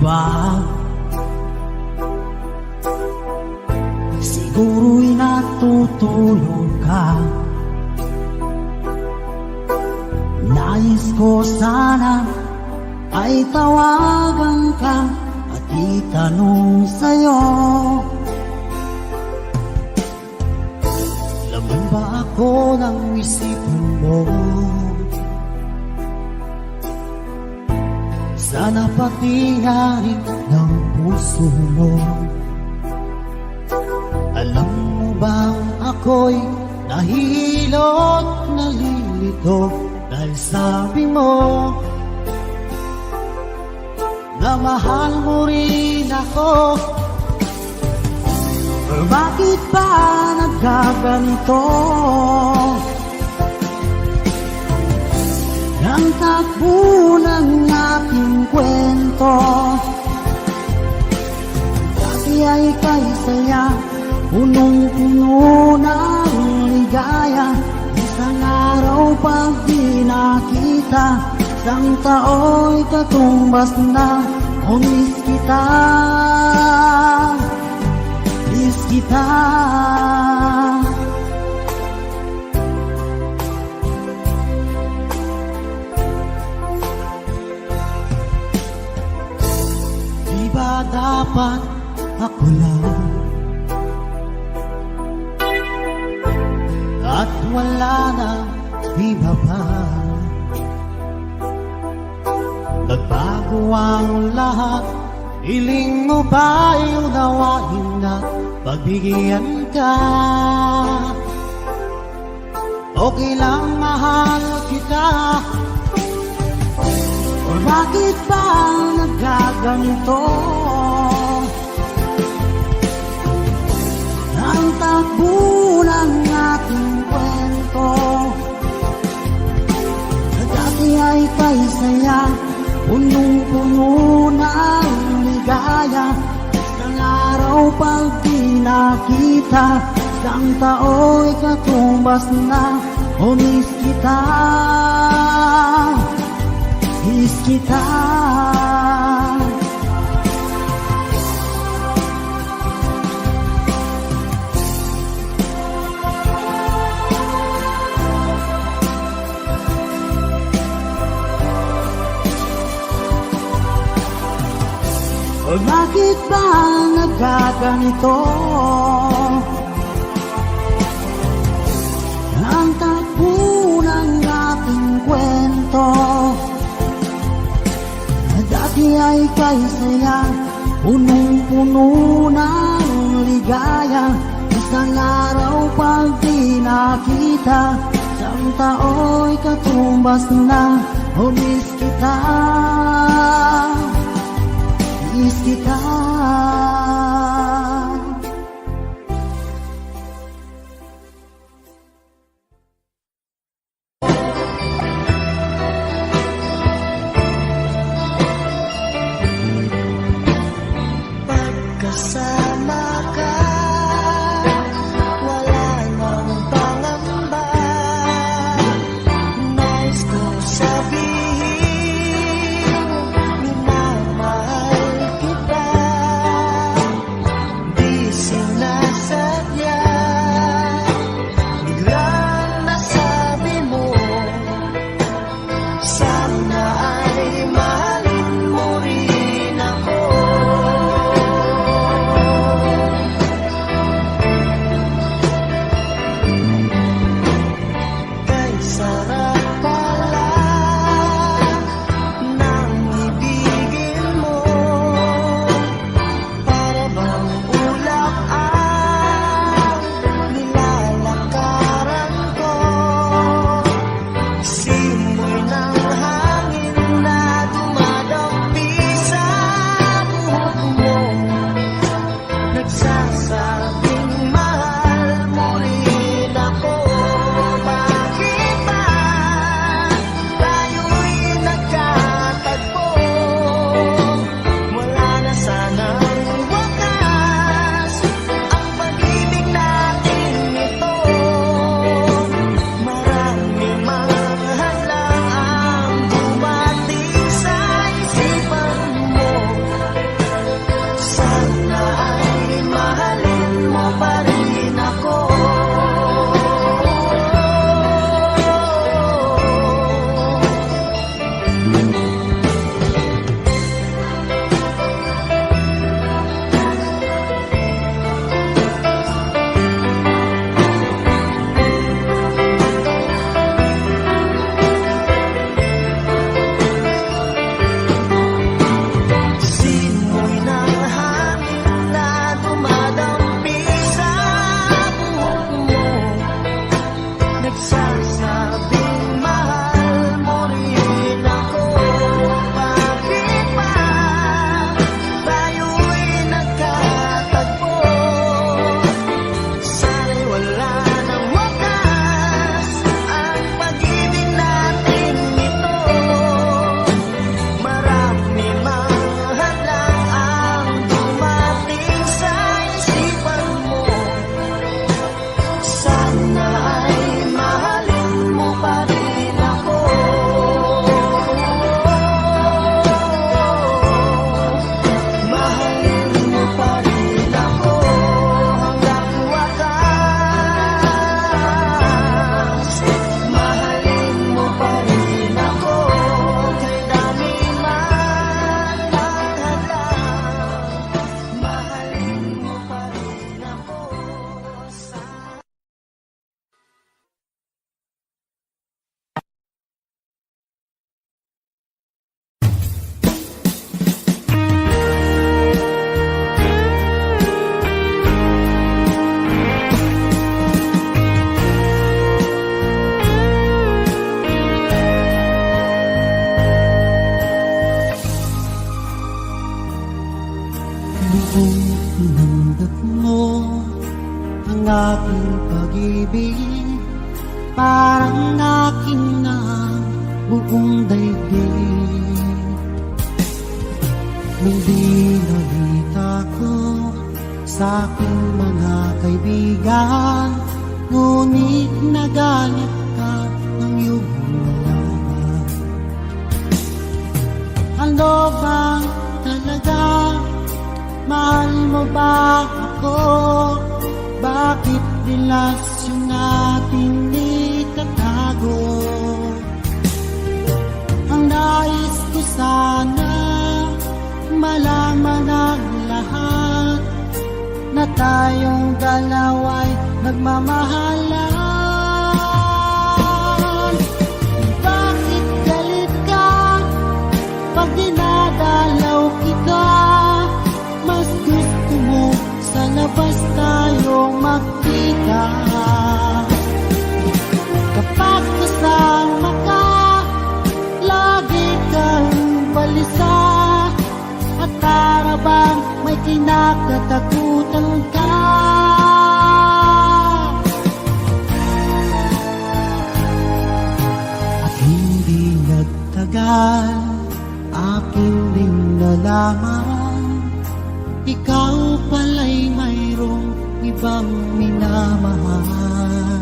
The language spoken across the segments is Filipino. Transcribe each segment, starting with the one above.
ba? Siguro'y natutulog ka. Nais ko sana ay tawagan ka at itanong sa'yo, laman ba ako ng isipan mo? Sana pati na rin ng puso mo. Alam mo bang ako'y nahihilo at nalilito dahil sabi mo na mahal mo rin ako. Pero bakit ba nagkaganito? Ang takbo ng aking kwento, dati ay kay saya, punong-puno ng ligaya. Isang araw pag di nakita, isang tao'y katumbas na. O miss kita, miss kita. Di ba dapat ako lang at wala na iba pa? Nagbago ang lahat, hiling mo ba'y unawain na pagbigyan ka? Okay lang mahal kita. O bakit ba nagkaganito? Ang takbo ng ating kwento, na dati ay kay saya, punong-puno ng ligaya. Isang araw pag di nakita, isang tao'y katumbas na. O miss kita, miss kita. O bakit ba nagkaganito? Ang takbo ng ating kwento, na dati ay kay saya, punong-puno ng ligaya. Isang araw pag di nakita, isang tao'y katumbas na. O miss kita, miss kita. Pagkasama ka, wala nang pangamba. Nais kong sabihin, minamahal kita. Ano ba talaga? Mahal mo ba ako? Bakit relasyon natin itatago? Ang nais ko sana malaman ang lahat, na tayong dalawa'y nagmamahalan. Bakit galit ka pag dinadalaw kita? Mas gusto mo sa labas tayong magkita. Kapag kasama ka, lagi kang balisa, at para bang may kinakatakutan ka. At hindi nagtagal, aking din nalaman, ikaw pala'y mayroong ibang minamahal.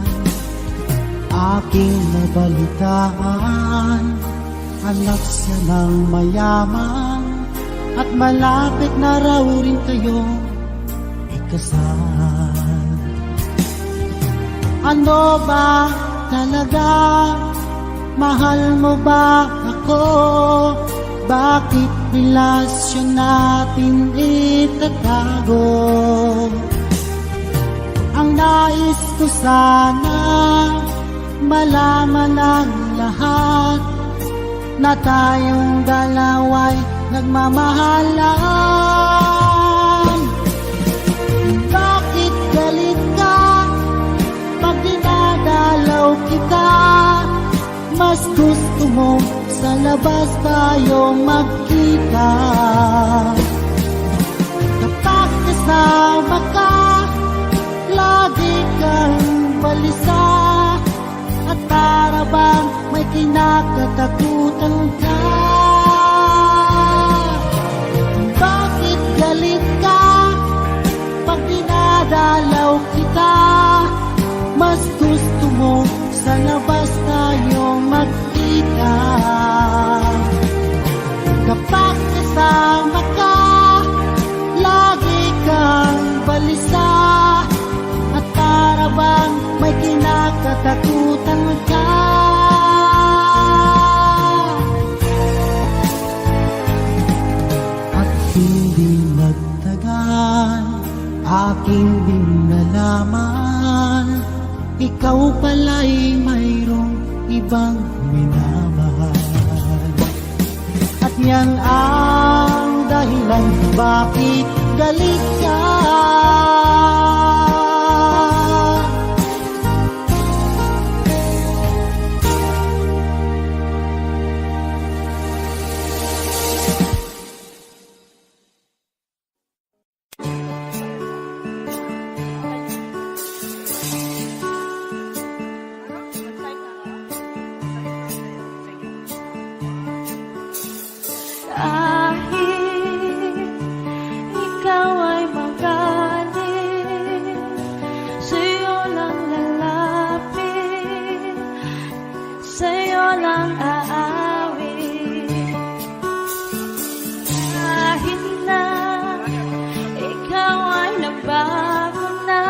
Aking nabalitaan, anak siya ng mayaman, at malapit na raw rin kayong ikasal. Ano ba talaga? Mahal mo ba ako? Bakit relasyon natin itatago? Ang nais ko sana malaman ang lahat, na tayong dalawa'y nagmamahalan. Bakit galit ka pag dinadalaw kita? Mas gusto mo sa labas tayong magkita. Kapag kasama ka, lagi kang balisa, at para bang may kinakatakutan ka. Bakit galit ka pag dinadalaw kita? Mas gusto mo sa labas tayong magkita. Kapag kasama ka, lagi kang balisa, at para bang may kinakatakutan ka. At hindi nagtagal, aking din nalaman, ikaw pala'y mayroong ibang minamahal. At yan ang dahilan bakit galit ka. Kahit ikaw ay magaling, sa'yo lang lalapit, sa'yo lang aawit. Kahit na ikaw ay nagbago na,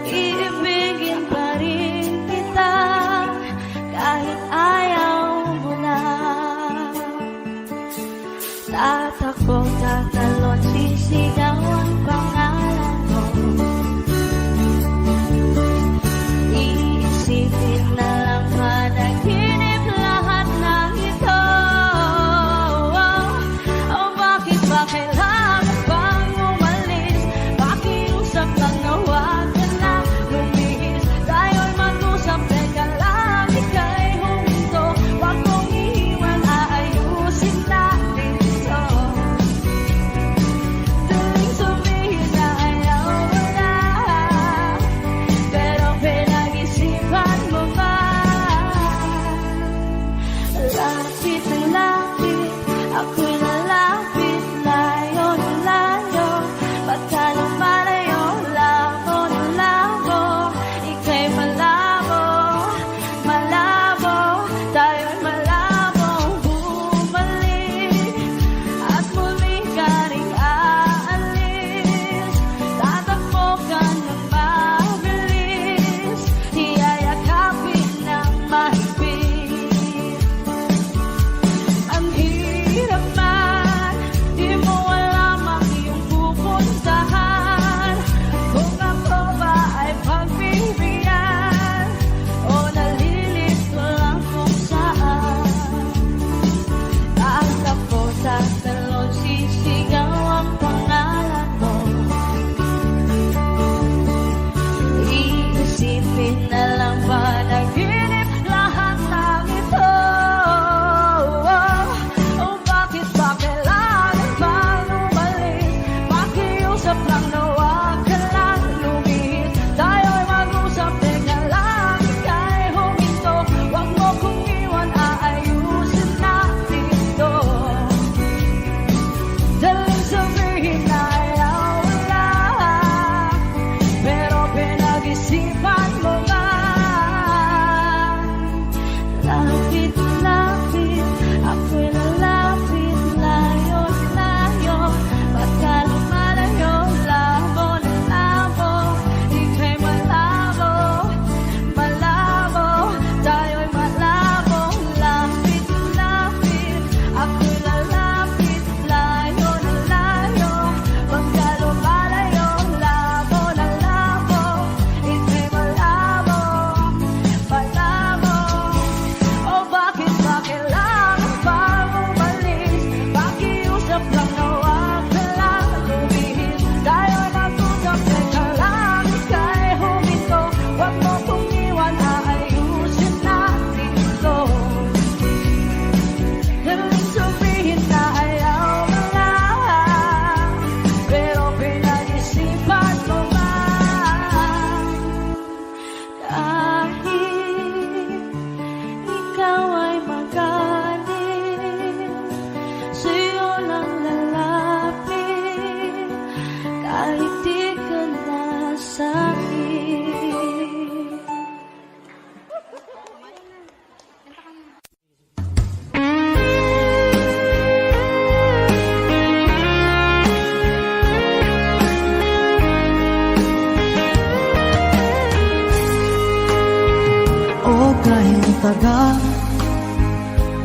iibigin pa rin kita kahit ayaw mo na. Tatakbo, tatalon, sisigaw ang pangalan mo. Iisipin na lang managinip lahat na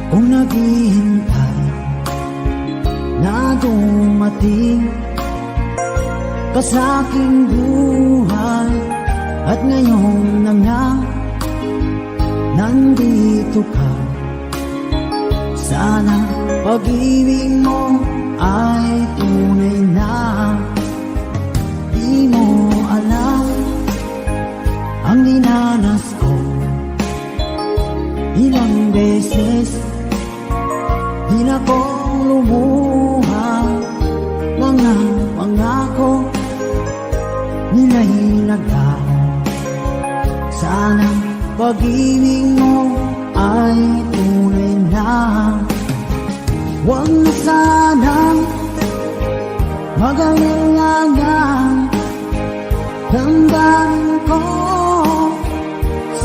kung naghihintay na dumating ka sa aking buhay. At ngayon na nga nandito ka, sana pag-ibig mo ay tunay na. Di mo alam ang dinanas ko, ilang beses di na ko lumuha. Mga pangako nila'y naglaho, sana pag-ibig mo ay tunay na. Huwag na sanang mag-alinlangan, damdamin ko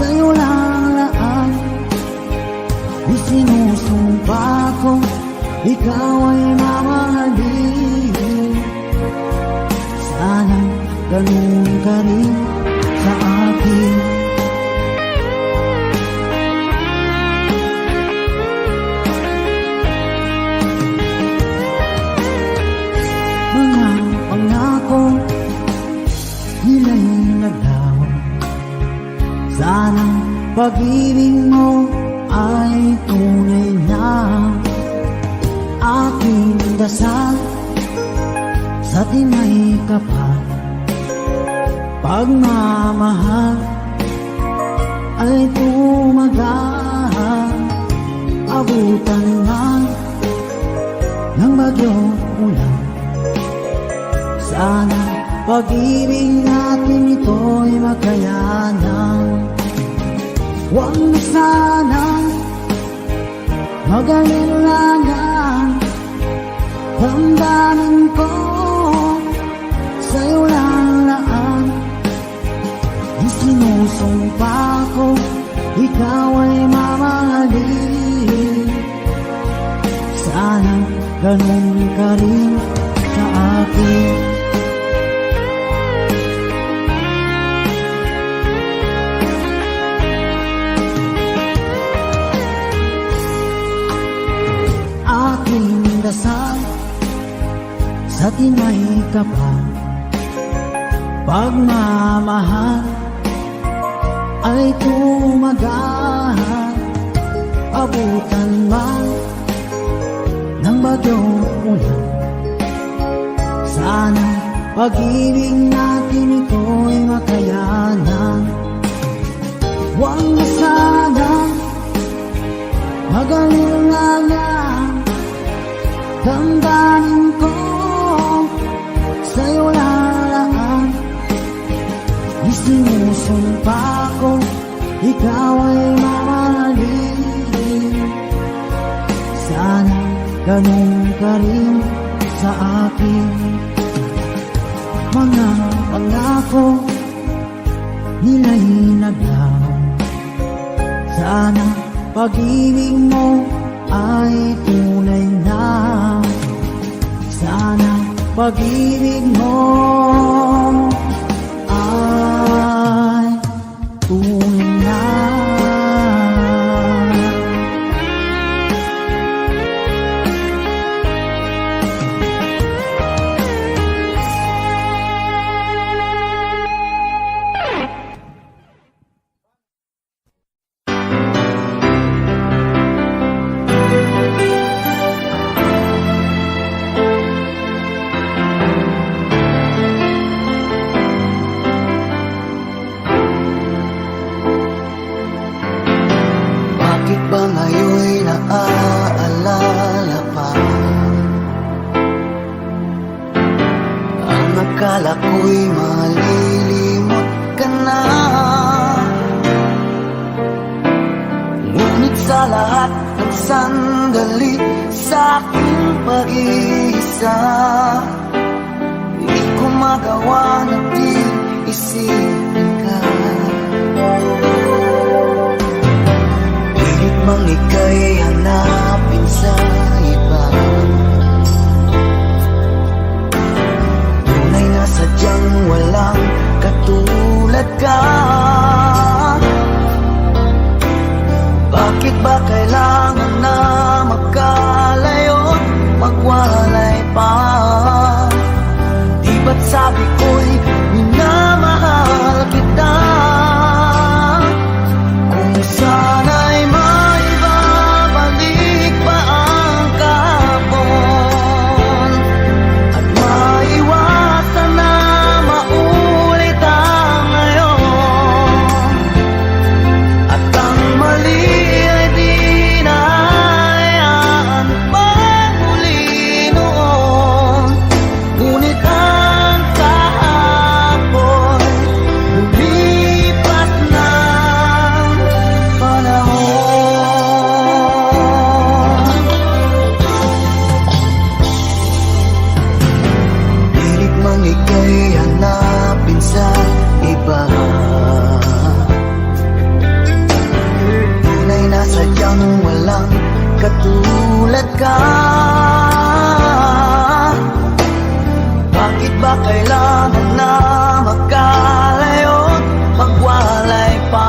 sa'yo lalaan. Isinusumpa ko, ikaw ay mamahalin. Sana ganun ka rin sa akin. Mga pangako nila'y naglaho, sana pag-ibig mo ay tunay na. Aking dasal sa tinay kapal, pagmamahal ay tumagal. Abutan man ng bagyo ulan, sana pag-ibig natin ito'y makayanan. Huwag na sanang mag-alinlangan, damdamin ko sa'yo lalaan. Isinusumpa ko, ikaw ay mamahalin. Sana ganun ka rin sa akin. Aking dasal sa tinay kapal, pagmamahal ay tumagal. Abutan man ng bagyong ulan, sana pag-ibig natin ito'y makayanan. Huwag na sana mag-alinlangan, damdamin ko sa'yo lalaan. Isinusumpa ko, ikaw ay mamahalin. Sana ganun ka rin sa akin. Mga pangako nila'y naglaho, sana pag-ibig mo ay tunay na. Sana pag-ibig mo ay tunay na. Bakit ba ngayon'y naaalala pa ang akala ko'y malilimot ka na? Ngunit sa lahat ng sandali sa aking pag-iisa, di ko magawa na di isipin ka. Pilit mang ika'y hanapin sa iba, tunay na sadyang walang katulad ka. Bakit ba kailangan na nang walang katulad ka. Bakit ba kailangan na magkalayo't magwalay pa?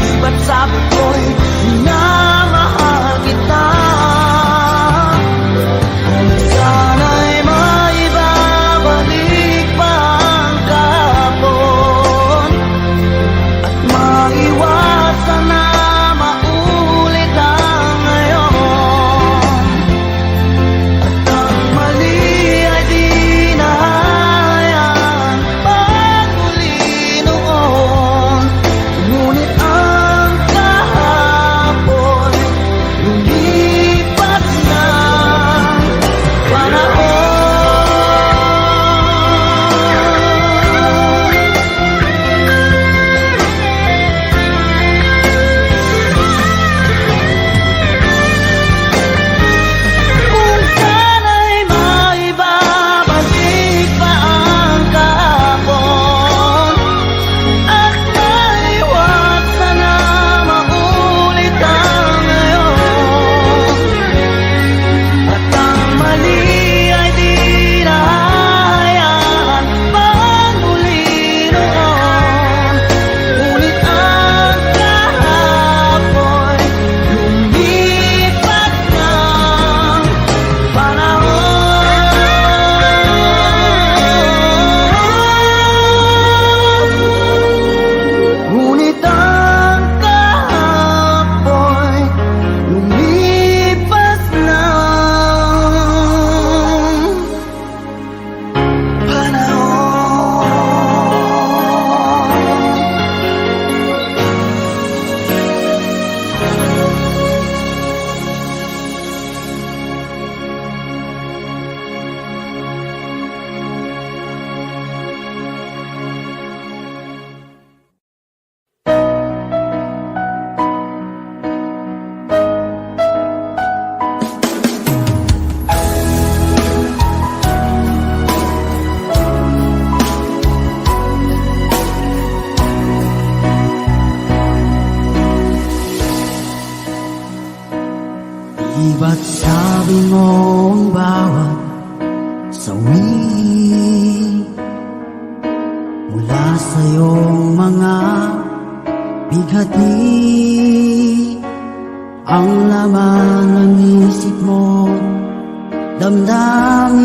Di ba't sabi ko'y minamahal kita? Kung sana'y maibabalik pa ang kahapon at maiwasan na maulit ang ngayon, at ang mali ay di na hayaan pagmuli noon. Ngunit ang kahapon lumipas na panahon. Kung sana'y maibabalik pa ang kahapon at maiwasan na maulit ang ngayon, at ang mali ay di na hayaan pagmuli noon. Ngunit ang kahapon lumipas ng panahon. Ngunit ang kahapon lumipas ng panahon. Di ba't sabi mo ang bawat sawi mula sa iyong mga bighati ang laman ng isip mo, damdamin,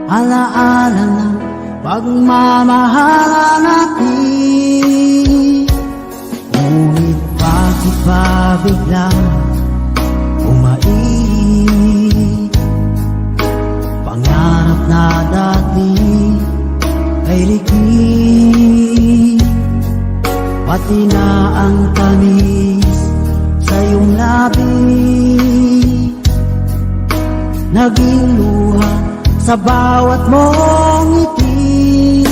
alaala ng pagmamahalan natin. Ngunit bakit ba biglang umait? Pangarap na dati ay likid, pati na ang tamis sa iyong labi naging luha sa bawat mong ngiti.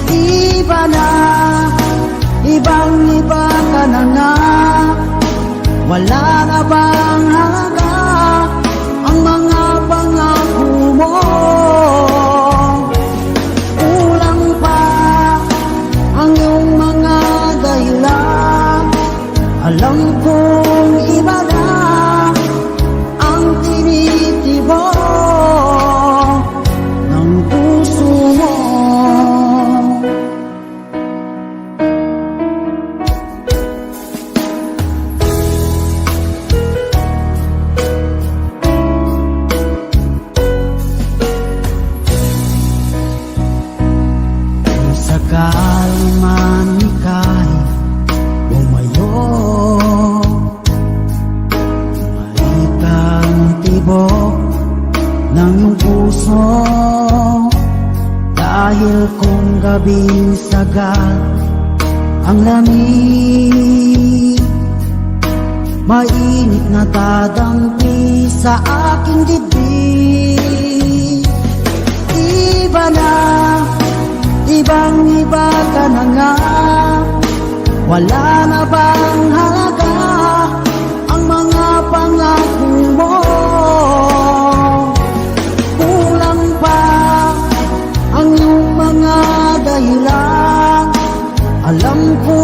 Iba na, ibang-iba ka na nga, wala na bang halaga ang mga pangako mo? Kulang pa ang iyong mga dahilan, alam kong iba na ang tinitibok ng puso mo. Sakali man ika'y bumayo, malikang tibok ng iyong puso, dahil kung gabing sagat ang lamig, mainit na dadampi sa aking dibdib. Iba na, ibang-iba ka na nga, wala na bang halaga ang mga pangako mo? Kulang pa ang iyong mga dahilan, alam ko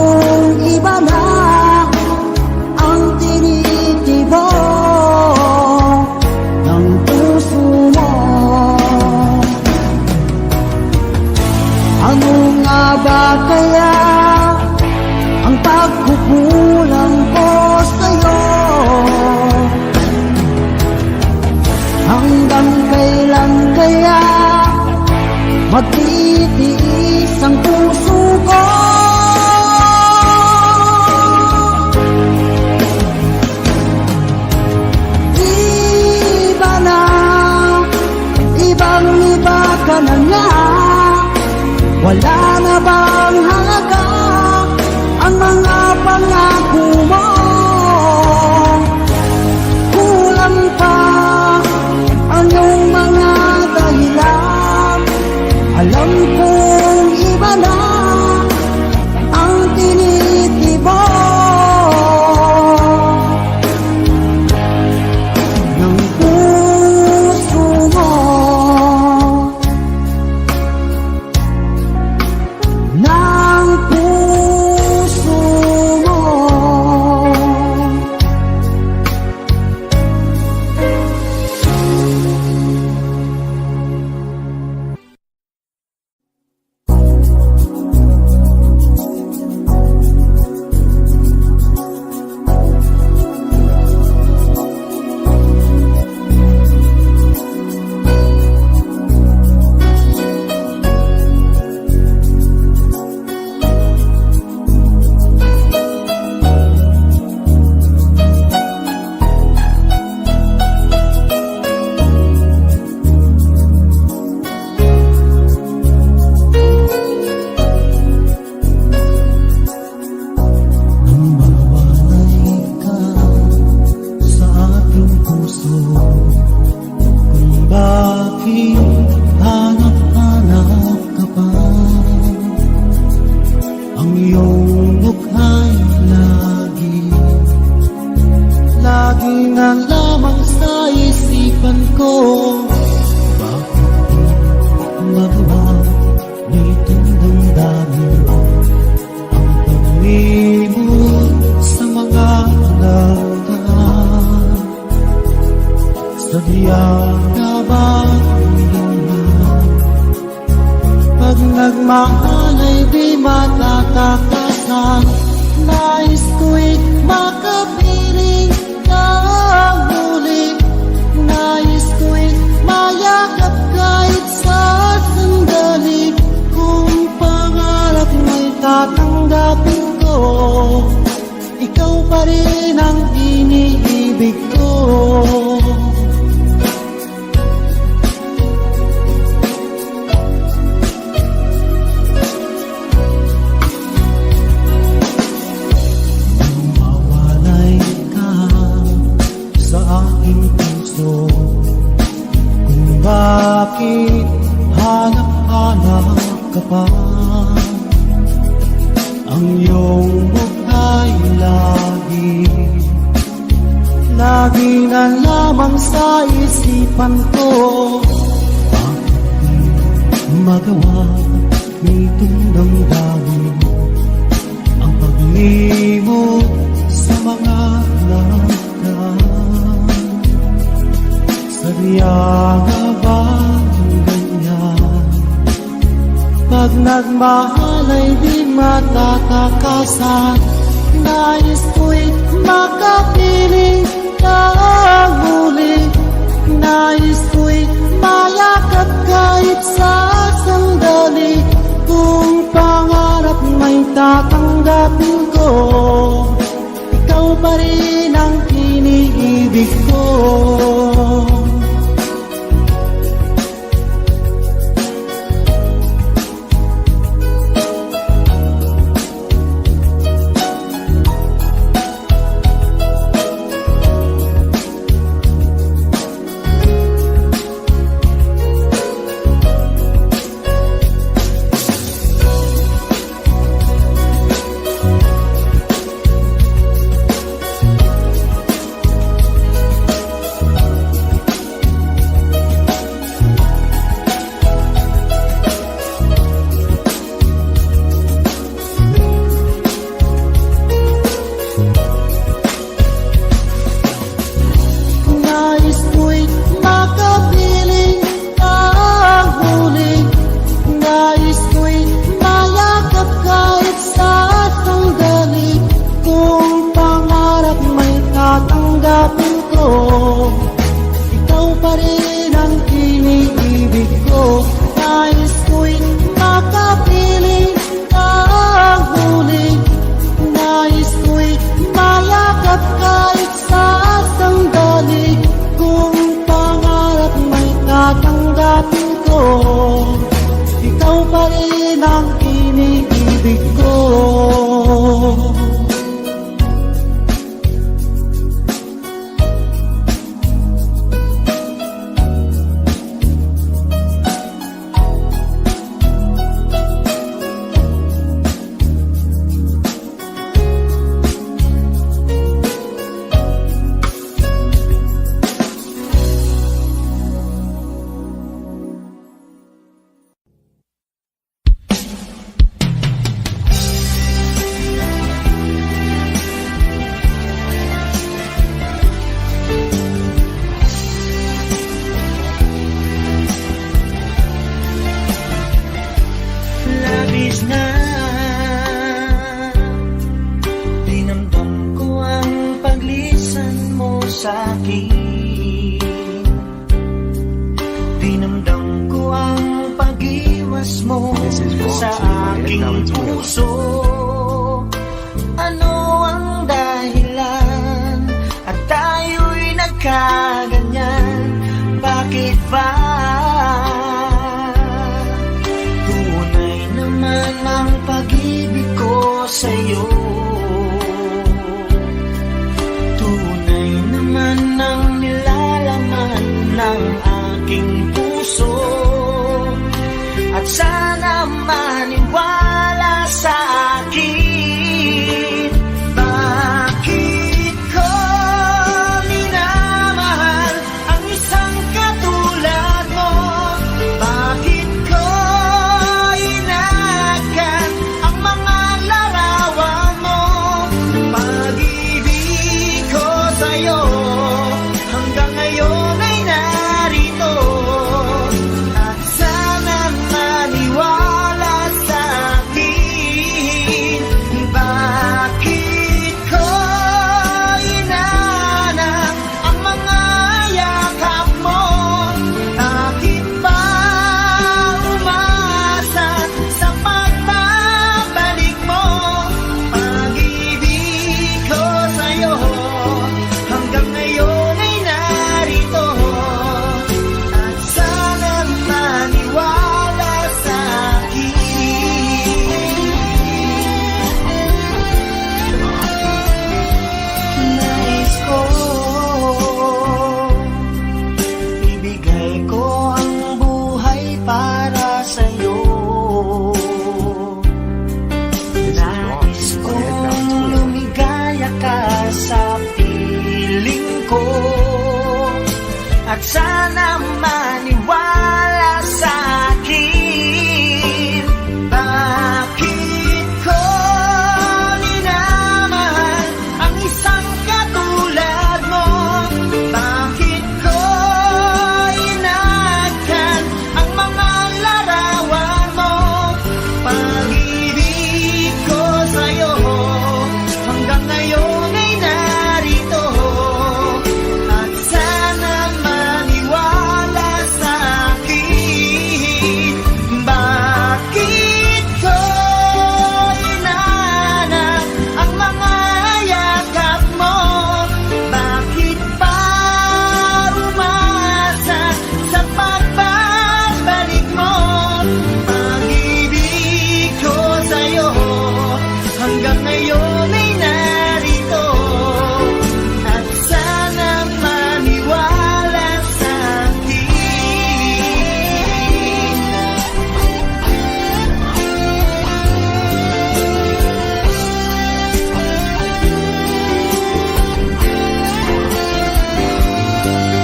yabang ganyan. Pag nagmahal ay di matatakasan. Nais ko'y makapiling ka muli. Nais ko'y mayakap kahit sa sandali. Kung pangarap mo'y tatanggapin ko, ikaw pa rin ang iniibig ko. Mawalay ka sa aking puso, kung bakit hanap-hanap ka pa. Ang iyong buhay lagi na lamang sa isipan ko. Bakit di magawa nitong damdamin ang paglimot sa mga lakad? Sadya nga ba ganyan? Pag nagmahal ay di matatakasan. Nais ko'y makapiling ka muli. Nais ko'y mayakap kahit sa sandali. Kung pangarap may tatanggapin ko, ikaw pa rin ang iniibig ko. Ikaw pa rin ang iniibig ko. Nais ko'y makapiling ka muli. Nais ko'y mayakap kahit sa sandali. Kung pangarap may tatanggapin ko, ikaw pa rin ang iniibig ko. Dinamdam ko ang pag-iwas mo sa aking puso. Ano ang dahilan at tayo'y nagkaganyan? Bakit ba? Tunay naman ang pag-ibig ko sa'yo. Tunay naman ang nilalaman ng aking puso. At sana maniwala sa akin. Bakit ko minamahal ang isang katulad mo? Bakit ko inakan ang mga larawan mo? Pag-ibig ko sa'yo hanggang ngayon ay at sana maniwala sa akin. Bakit ko minamahal ang isang katulad mo? Bakit ko inagkan ang mga larawan mo? Pag-ibig ko sa'yo hanggang ngayon ay narito, at sana maniwala sa akin. Bakit ko inanap ang mga yakap mo? Bakit pa umasa sa pagbabalik mo? Pag-ibig ko sa'yo hanggang ngayon ay narito, at sana maniwala sa akin.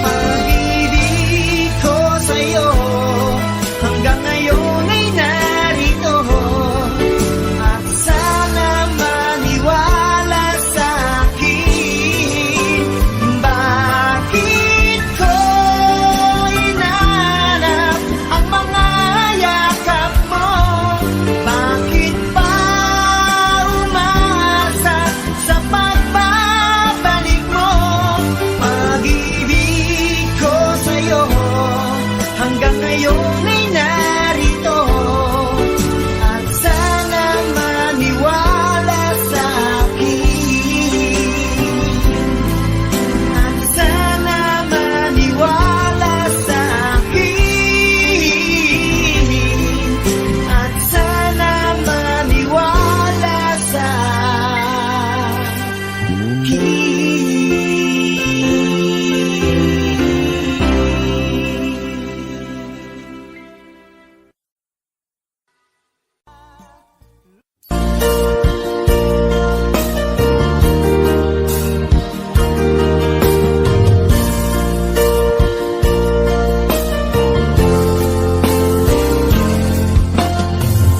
Pag-ibig ko sa'yo hanggang ngayon ay narito, at sana maniwala sa akin. Bakit ko inanap ang mga yakap mo? Bakit pa umasa sa pagbabalik mo? Pag-ibig ko sa'yo hanggang ngayon ay narito, at sana maniwala sa akin. At sana maniwala sa akin. At sana maniwala sa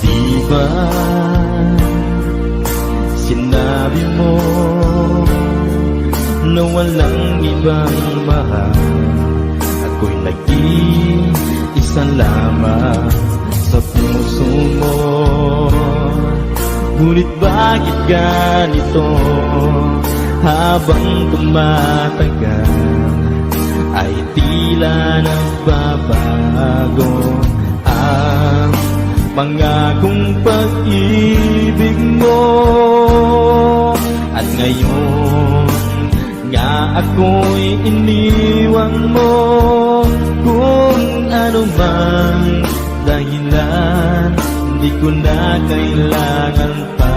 Di ba sinabi mo na walang ibang mahal? Ako'y nag-iisa lamang sa puso mo. Ngunit bakit ganito? Habang tumatagal ay tila nagbabago ang pangakong pag-ibig mo. At ngayon nga ako'y iniwan mo. Kung ano mang dahilan, di ko na kailangan pa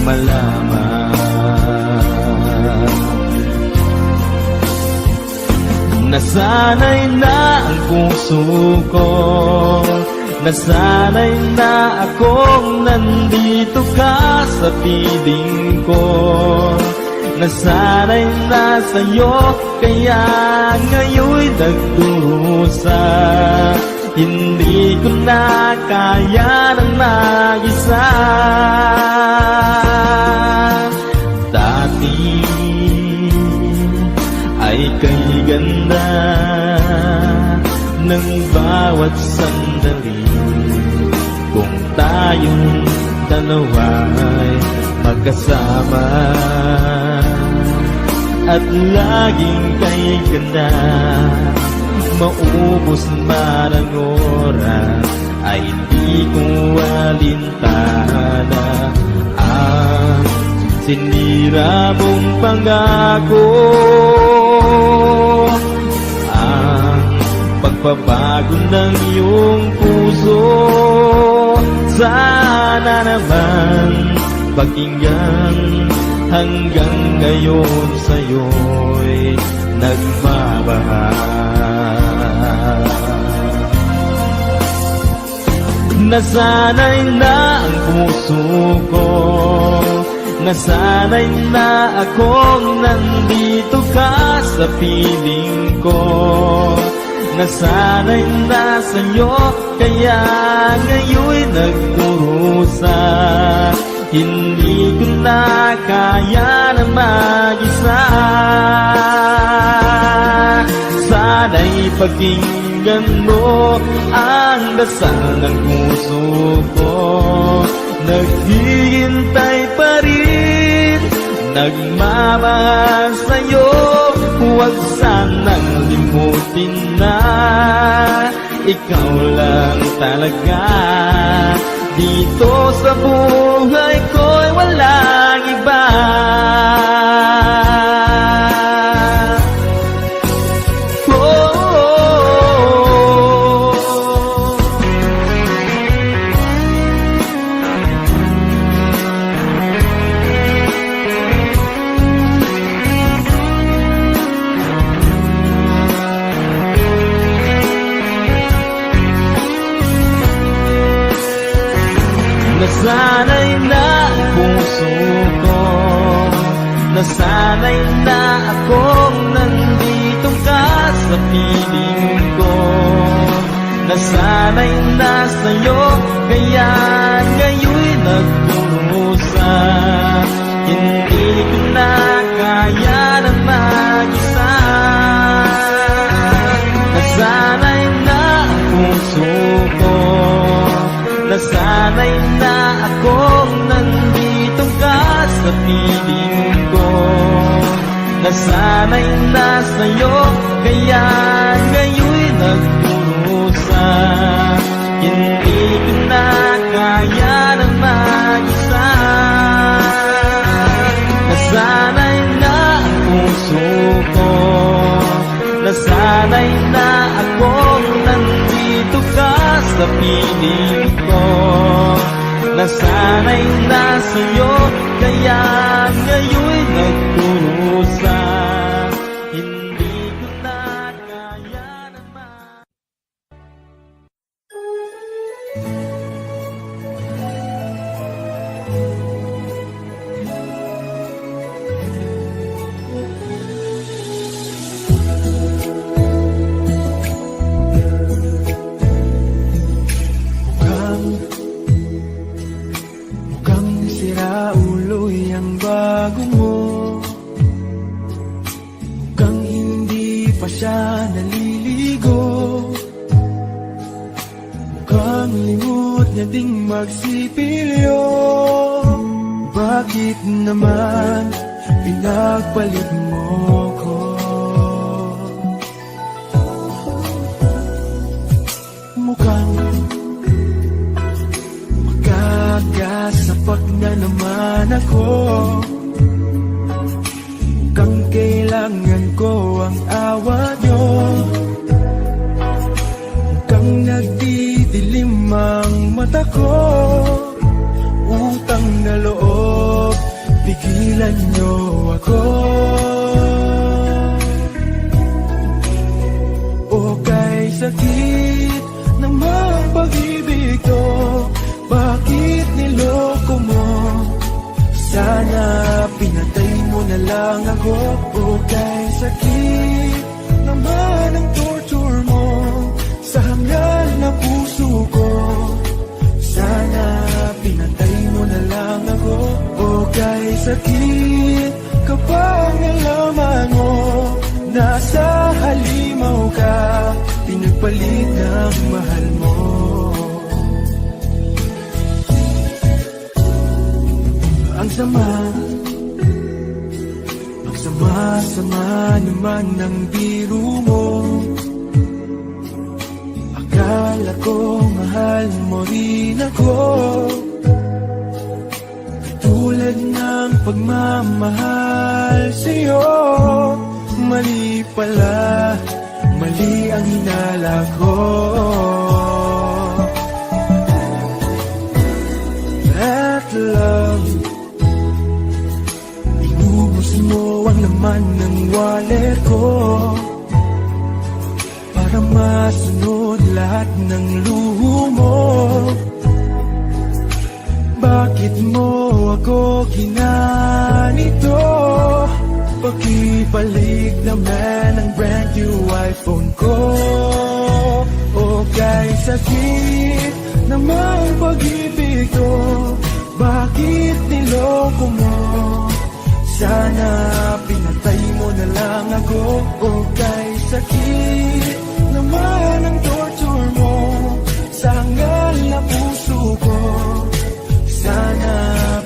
malaman. Nasanay na ang puso ko, nasanay na akong nandito ka sa piling ko. Nasanay na sa'yo, kaya ngayon'y nagdurusa. Hindi ko na kaya ng mag-isa. Dati ay kay ganda ng bawat sandali. Kung tayong dalawa'y magkasama at laging kay ganda, maubos man ang oras ay di ko alintana ang sinira mong pangako. Ang pagbabago ng iyong puso, sana naman pakinggan. Hanggang ngayon sa'yo'y nagmamahal. Nasanay na ang puso ko, Nasanay na akong nandito ka sa piling ko. Nasanay na sa'yo, kaya ngayon'y nagkurusa. Hindi ko na kaya na mag-isa. Sana'y pakinggan mo ang dasal ng puso ko. Naghihintay pa rin, nagmamahal sa'yo. Huwag sanang limutin na ikaw lang talaga. Dito sa buhay ko'y walang iba. Nasanay na ang puso ko, nasanay na akong nandito ka sa piling ko. Nasanay na sa'yo, kaya ngayon'y nagkurusa. Hindi ko na kaya na mag-isa. Nasanay na ang puso ko, nasanay na akong nandito ka sa piling ko. Nasanay na sa'yo, kaya ngayon'y nagkurusa. Hindi ko na kaya na mag-isa. Nasanay na ang puso ko, nasanay na akong nandito ka sa piling ko. Nasanay na sa'yo, kaya ngayon'y nagkurusa. Hindi ko na kaya naman. Mukhang sira ulo'y ang bago mo. Mukhang hindi pa siya naliligo. Mukhang limot niya ding magsipilyo. Bakit naman pinagpalit mo ko? Mukhang magkakasapak na naman ako. Mukhang kailangan ko ang awa nyo. Mukhang nagdidilim ang mata ko. Utang na loob, pigilan nyo ako. O kay sakit ng mga pag-ibig to, bakit niloko mo? Sana pinatay mo na lang ako. O kay sakit naman ang torture mo sa hangal na puso ko. Sana pinatay mo na lang ako. O kay sakit kapag nalaman mo nasa halimaw ka, pinagpalit ng mahal mo. Ang sama naman ng biro mo. Akala ko mahal mo rin ako. Tulad ng pagmamahal sa'yo, mali pala, mali ang hinala ko. That love, inubos mo ang laman ng wallet ko para masunod lahat ng luho mo. Bakit mo ako ginanito? Pakibalik naman ang brand new iPhone ko. O kay sakit namang pag-ibig ko, bakit niloko mo? Sana pinatay mo na lang ako. O kay sakit naman ang torture mo sa hangal na puso ko. Sana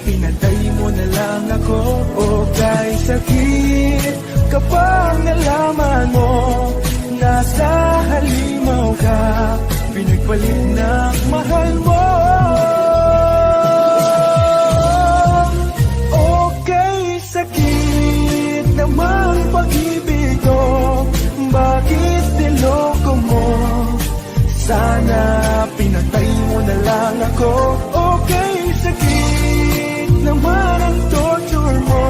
pinatay mo na lang ako. O kay sakit kapag nalaman mo nasa halimaw ka, pinagpalit ng mahal mo. O kay sakit namang pag-ibig ko, bakit niloko mo? Sana pinatay mo na lang ako. O kay sakit naman ang torture mo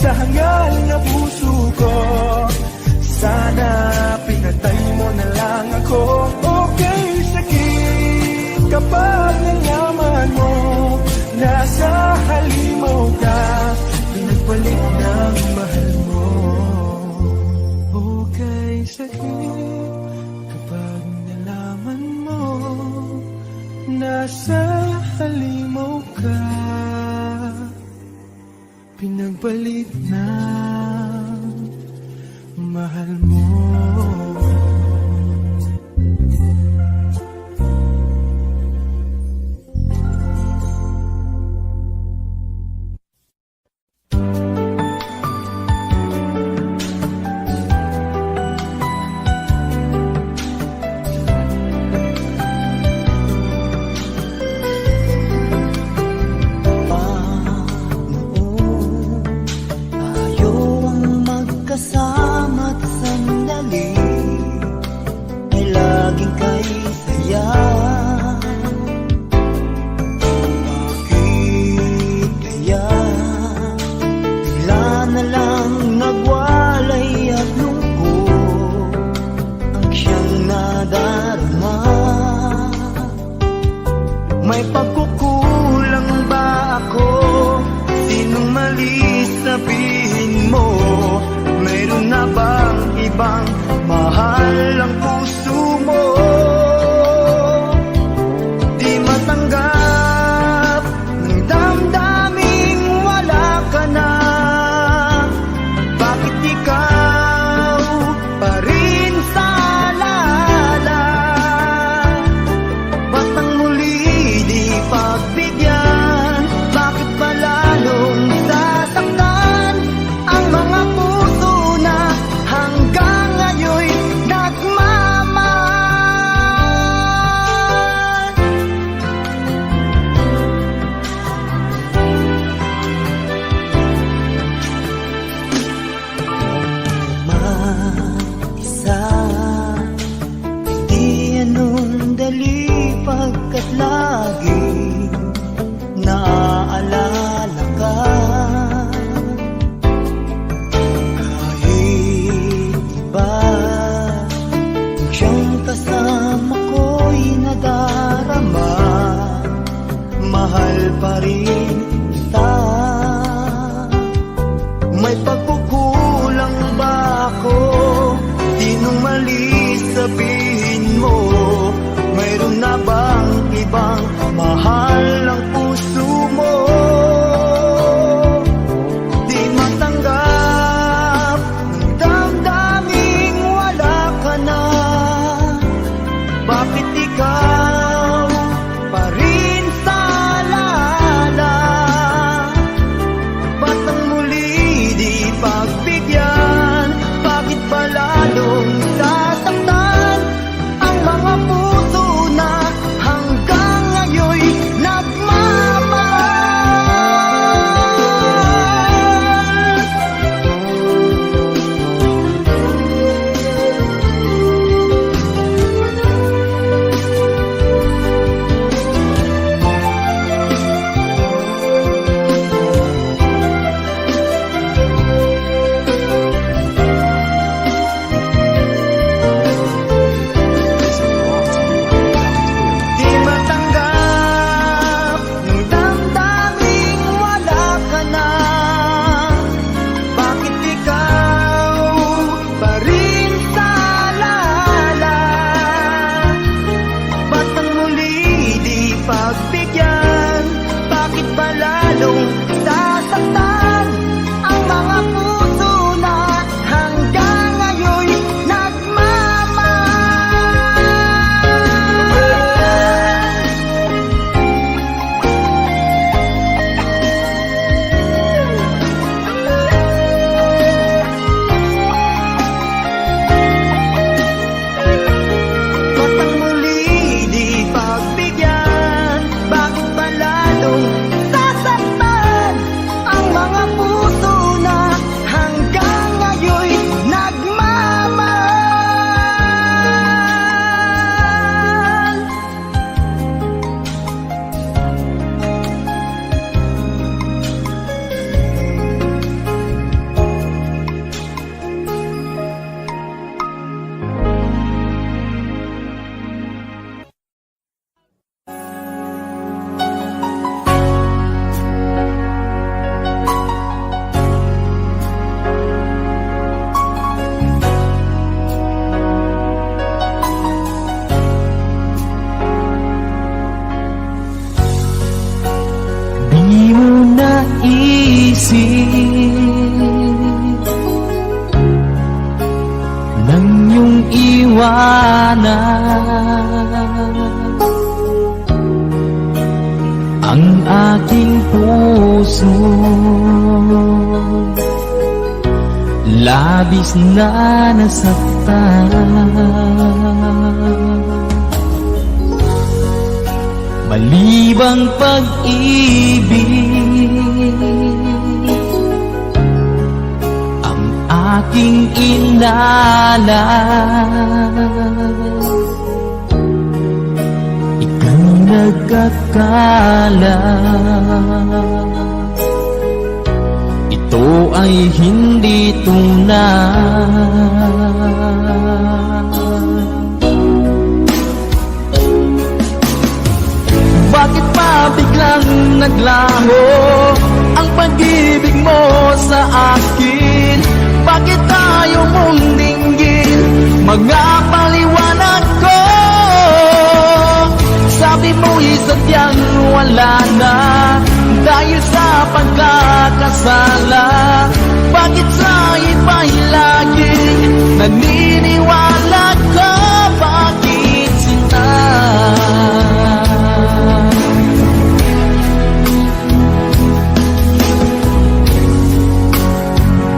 sa hangal na puso ko. Sana pinatay mo na lang ako. O kay sakit kapag nalaman mo nasa halimaw ka, pinagpalit ng mahal mo. O kay sakit kapag nalaman mo nasa halimaw ka, pinagpalit ng mahal mo. Tayo ang magkasama't sandali ay laging kay saya. Bakit kaya bigla na lang nagwalay at lungkot ang siyang nadarama? May pagkukulang ba ako? Sinong mali sabihin mo? Mayroon na bang ibang mahal ang puso mo? Di matanggap ng damdaming wala ka na. Bakit ikaw pa rin sa alala? Bastang muli di pagbigyan, bakit pa lalong sasaktan ang mga puso na hanggang ngayon nagmamahal? isip nang iyong iwanan ang aking puso. Labis na nasaktan, malibang pag-ibig ang aking inalan. Ikaw nagkakala, ito ay hindi tunay. Bakit pa biglang naglaho ang pag-ibig mo sa akin? Bakit tayo mong dinggin mga paliwanag ko? Sabi mo'y sadyang wala na dahil sa pagkakasala. Bakit sa iba'y laging naniniwala ka? Bakit sinta?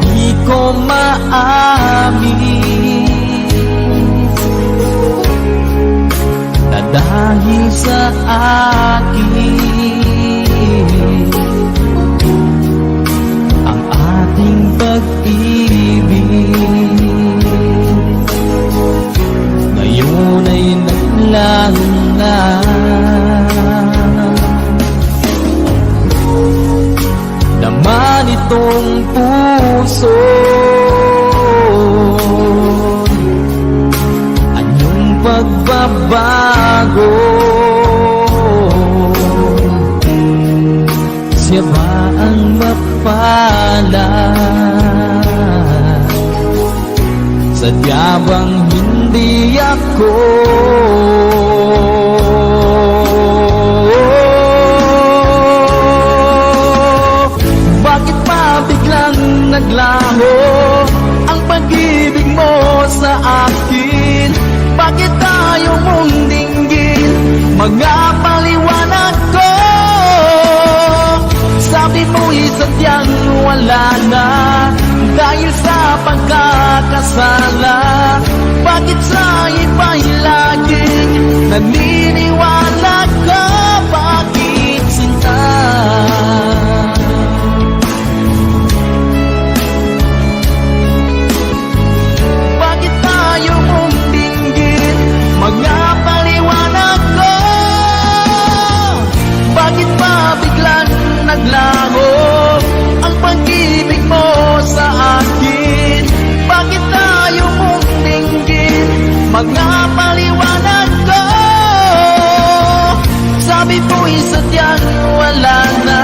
Di ko maamin na dahil sa akin ang ating pag-ibig ngayon ay naglaho na. Naman itong puso anyong pagbabago, siya ba ang mapalad? Sadya bang hindi ako? Bakit pa biglang naglaho ang pag-ibig mo sa akin? Bakit tayo mong dinggin mga paliwanag ko? Sabi mo'y sadyang wala na dahil sa pagkakasala. Bakit sa iba'y laging naniniwala ka? Bakit sinta? Bakit tayo mong dinggin mga paliwanag ko? Bakit pa biglang naglaho ang pag-ibig mo sa akin? Bakit tayo mong dinggin mga paliwanag ko? Sabi mo'y sadyang wala na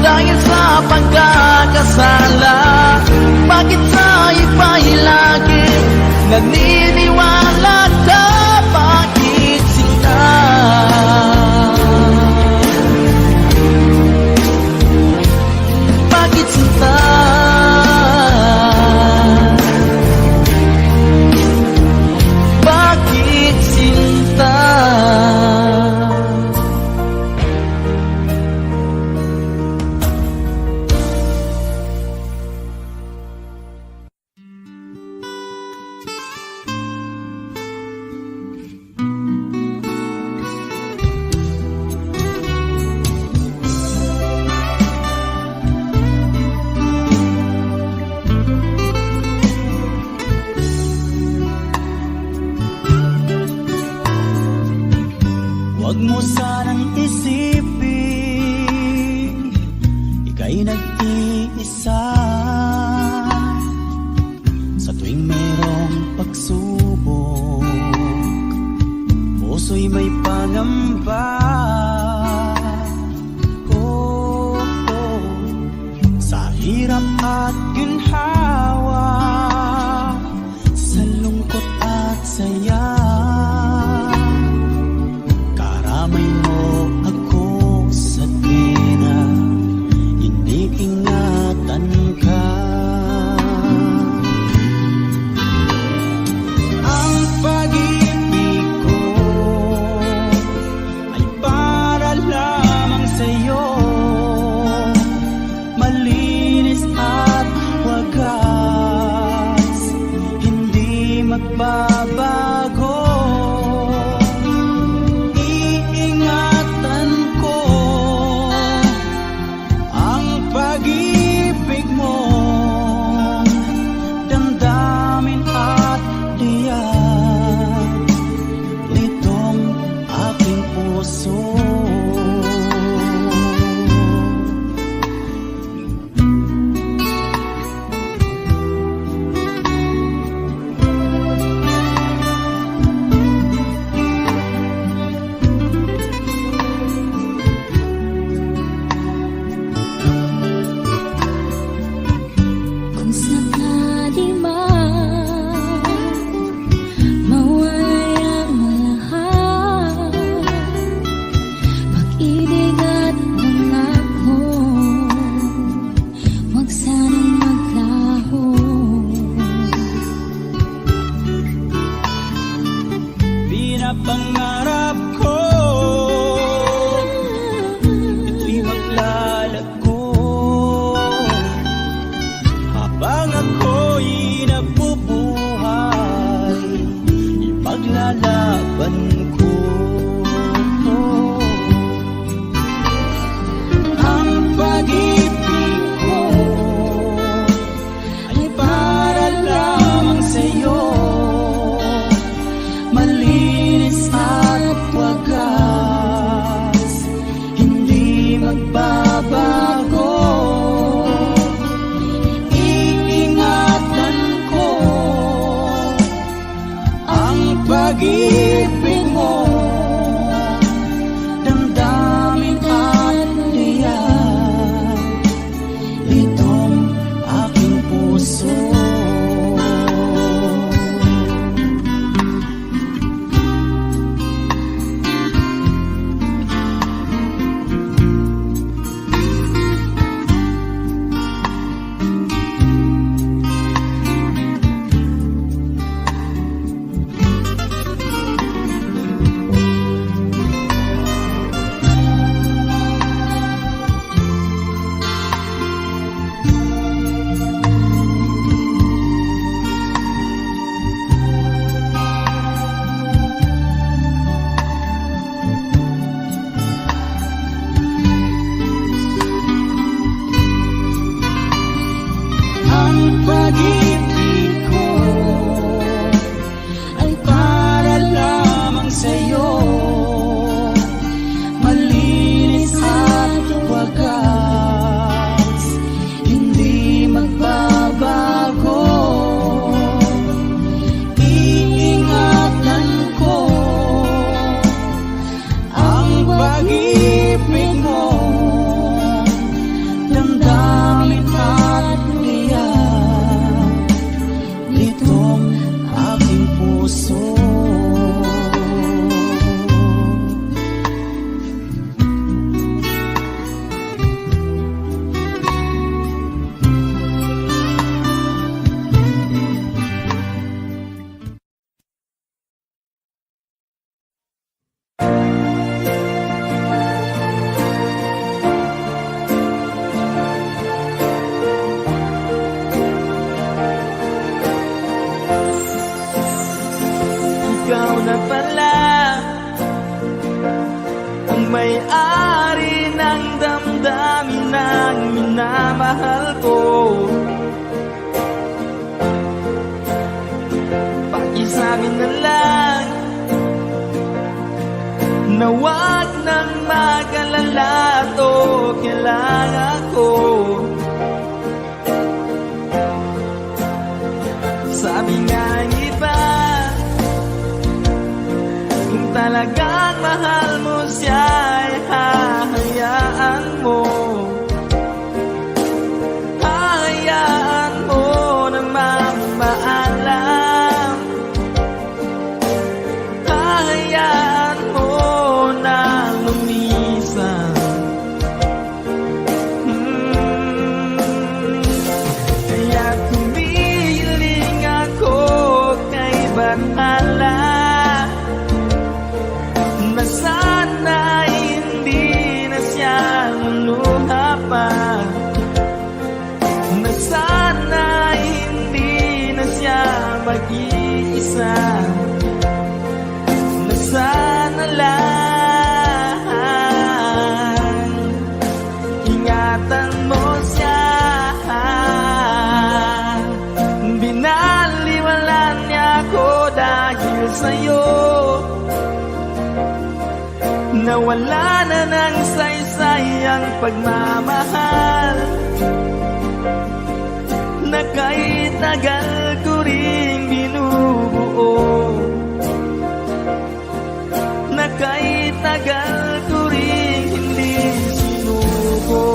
dahil sa pagkakasala. Bakit sa iba'y laging naniniwala ka? Bakit sinta? Bakit sinta? Bakit sinta? Huwag mo sanang isipin ika'y nag-iisa sa tuwing mayroong pagsubok. Puso'y may pangamba. Sa hirap at ginhawa, sa lungkot at saya, karamay mo ako sa tina. Hindi ingat sanang maglaho. Pinapangarap ko ito'y maglalago habang ako'y nabubuhay, ipaglalaban ko ang pag-ibig ko ay para lamang sa'yo. Malinis at wagas, hindi magbabago. Iingatan ko ang pag-ibig mo, damdamin at liyan itong aking puso. Ang pag-ibig ko ay para lamang sa'yo, malinis at wagas, hindi magbabago. Iingatan ko ang pag-ibig mo, damdamin at itong aking puso. Ikaw na pala ang may-ari ng damdamin ng minamahal ko. Pakisabi na lang na wag nang mag-alala to, kailangan ko. Sabi nga ng iba, kung talagang mahal mo siya ay hahayaan mo. Hahayaan mo na magpaalam. Hahayaan mo na lumisan. Kaya tumiling ako kay Bathala, na sana hindi na siya luluha pa, na sana hindi na siya mag-iisa, na sana lang ingatan mo siya. Binaliwalan niya ako dahil sa'yo, nawala na ng saysay ang pagmamahal na kahit tagal ko ring binubuo, na kahit tagal ko ring hindi sinuko.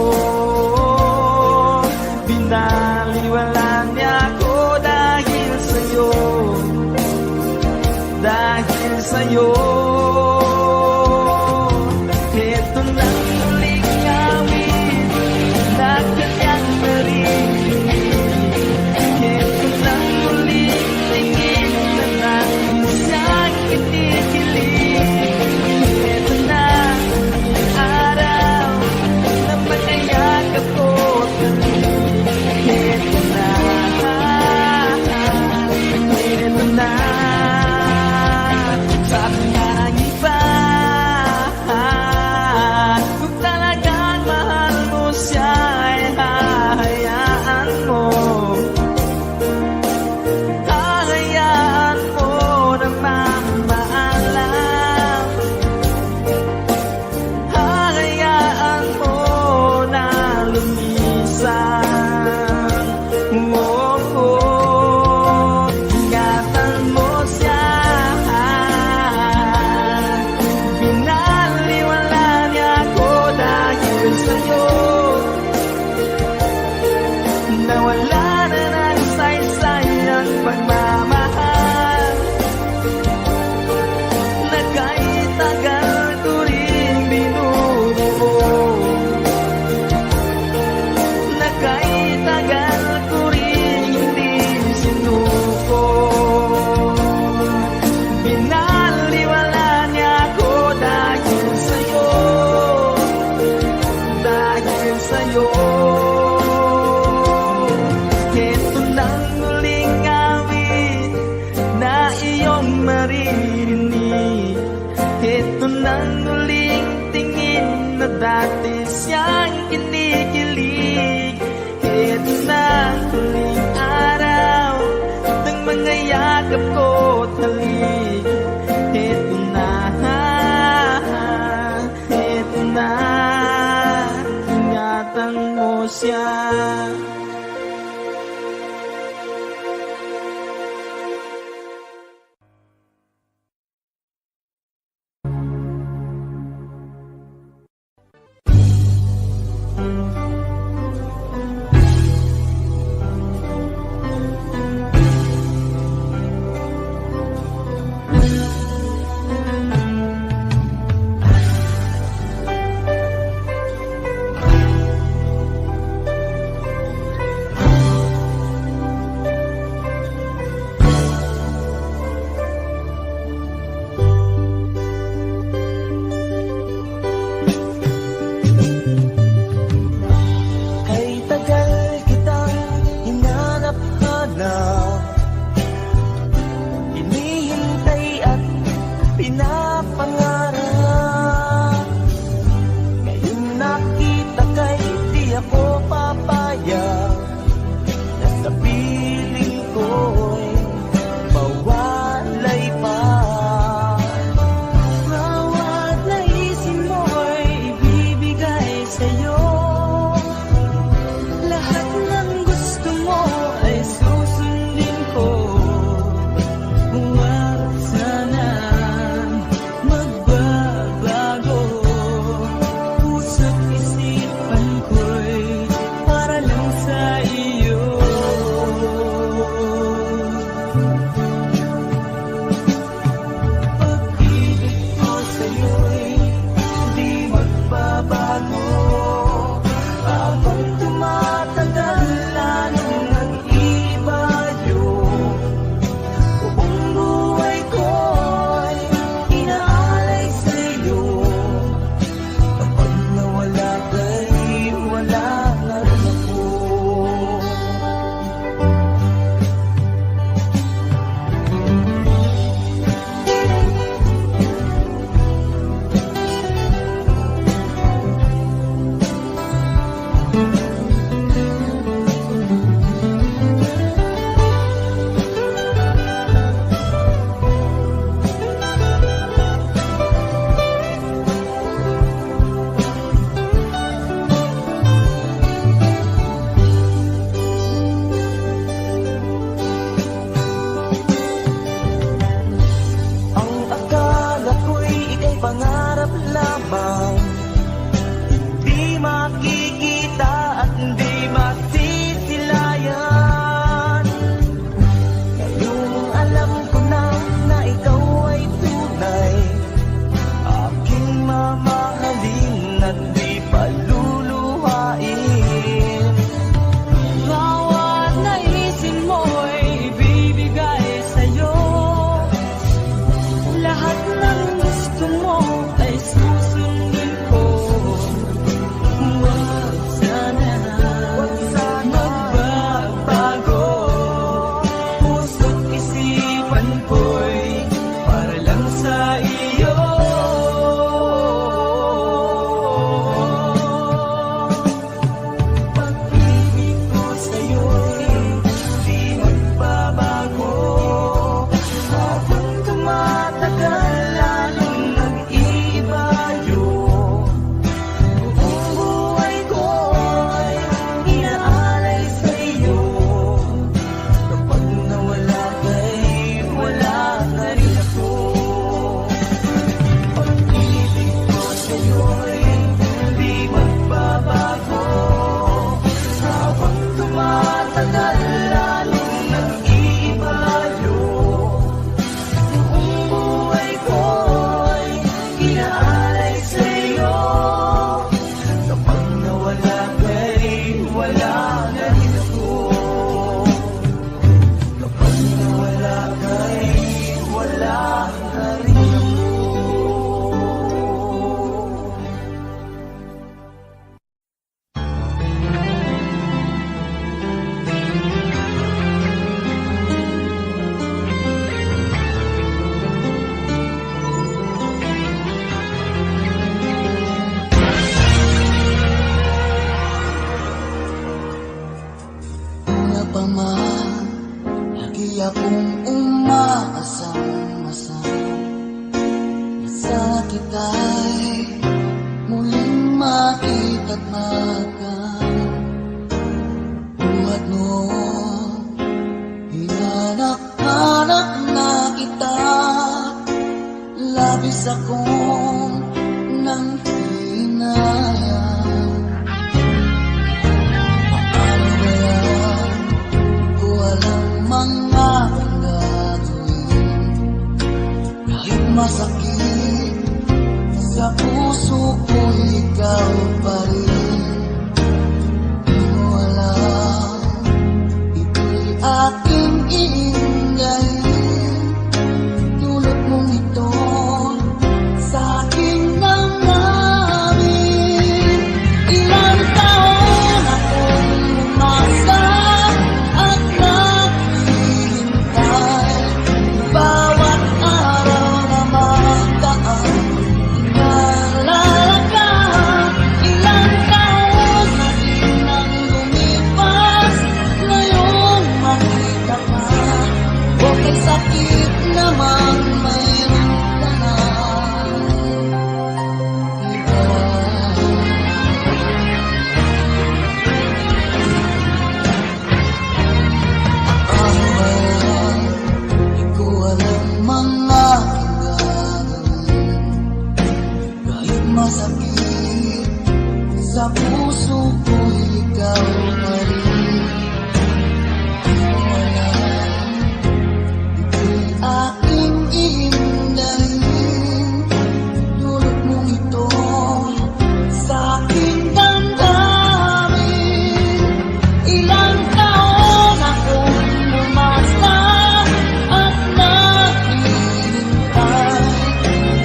Binaliwalan niya ako dahil sa'yo, dahil sa'yo. Ito nang muling awit na kanyang narinig. huling araw ng mga yakap ko't halik. Heto na, heto na, ingatan mo siya. Kay tagal kitang hinanap-hanap, hinihintay at pinapangarap. Ngayon nakita kay di ako papayag na sa piling ko'y mawalay pa. Bawat naisin mo'y ibibigay sa'yo. Lahat ng gusto mo ay susundin ko. Huwag sana magbabago. Puso't isipan ko'y para lang sa iyo. Pag-ibig ko sa'yo'y di magbabago. Habang tumatagal, lalong nag-iba yun. Buong buhay ko'y inaalay sa'yo. Kapag nawala ka'y wala na rin ako. Ang akala ko'y ika'y pangarap lamang, hindi makikita at hindi masisilayan. Ngayong alam ko na ikaw ay tunay, aking mamahalin at di paluluhain. Bawat naisin mo'y ibibigay sa'yo. Lahat ng gusto mo ay susundin ko. Huwag sana magbabago. Puso't isipan ko'y para lang sa iyo. Pag-ibig ko sa'yo'y di magbabago. Habang tumatagal, lalong nag-iba yun. Buong buhay ko'y inaalay sa'yo. Kapag nawala ka'y wala na rin ako. Pag-ibig ko sa'yo'y di magbabago. Habang tumatagal, lalong nag-iba yun. Buong buhay ko'y inaalay sa'yo. Kapag nawala ka'y wala na rin ako. Kapag nawala ka'y wala na rin ako. pa man, lagi akong umaasang-asang na sana kita'y muling makita't magang. Buhat noon, hinanak-hanak na kita, labis akong nang hinayang. Paano ba yan? Ko alam mga gagawin, kahit masakit sa puso ko, ikaw pa rin. Di mo alam, ito'y aking iingayin. Tulad mong ito sa aking nangamin. Ilang taon akong umasa at naghihintay. Bawat araw na magdaan, inaalala ka. Ilang taon na din ang lumipas, ngayong makita ka. Okay, sakit naman, mayroon ka na iba. Ano ba yan? Di ko alam mga gagawin, kahit masakit sa puso ko, ikaw pa rin. Di mo alam, ito'y aking iindahin. Tulad mong ito sa aking damdamin. Ilang taon akong umasa at naghihintay.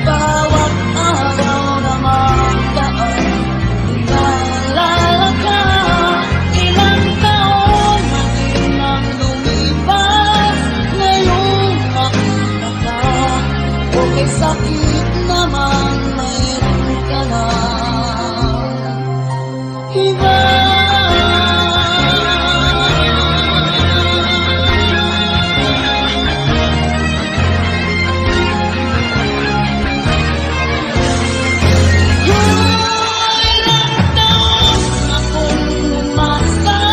Bawat araw na magdaan, inaalala ka. Ilang taon na din ang lumipas, ngayong makita ka. Okay, sakit naman, mayroon ka na iba. Ilang taon akong umasa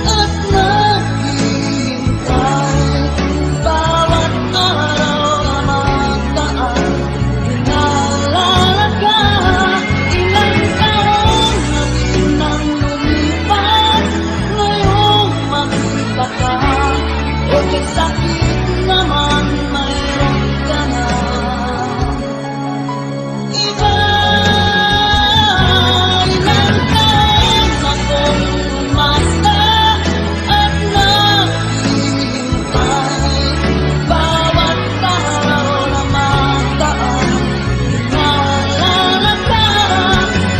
at naghihintay. Bawat araw na magdaan, inaalala ka. Ilang taon na din ang lumipas, ngayong makita ka. Okay, sakit naman, mayroon ka na iba. Ilang taon akong umasa at naghihintay. Bawat araw na magdaan, inaalala ka.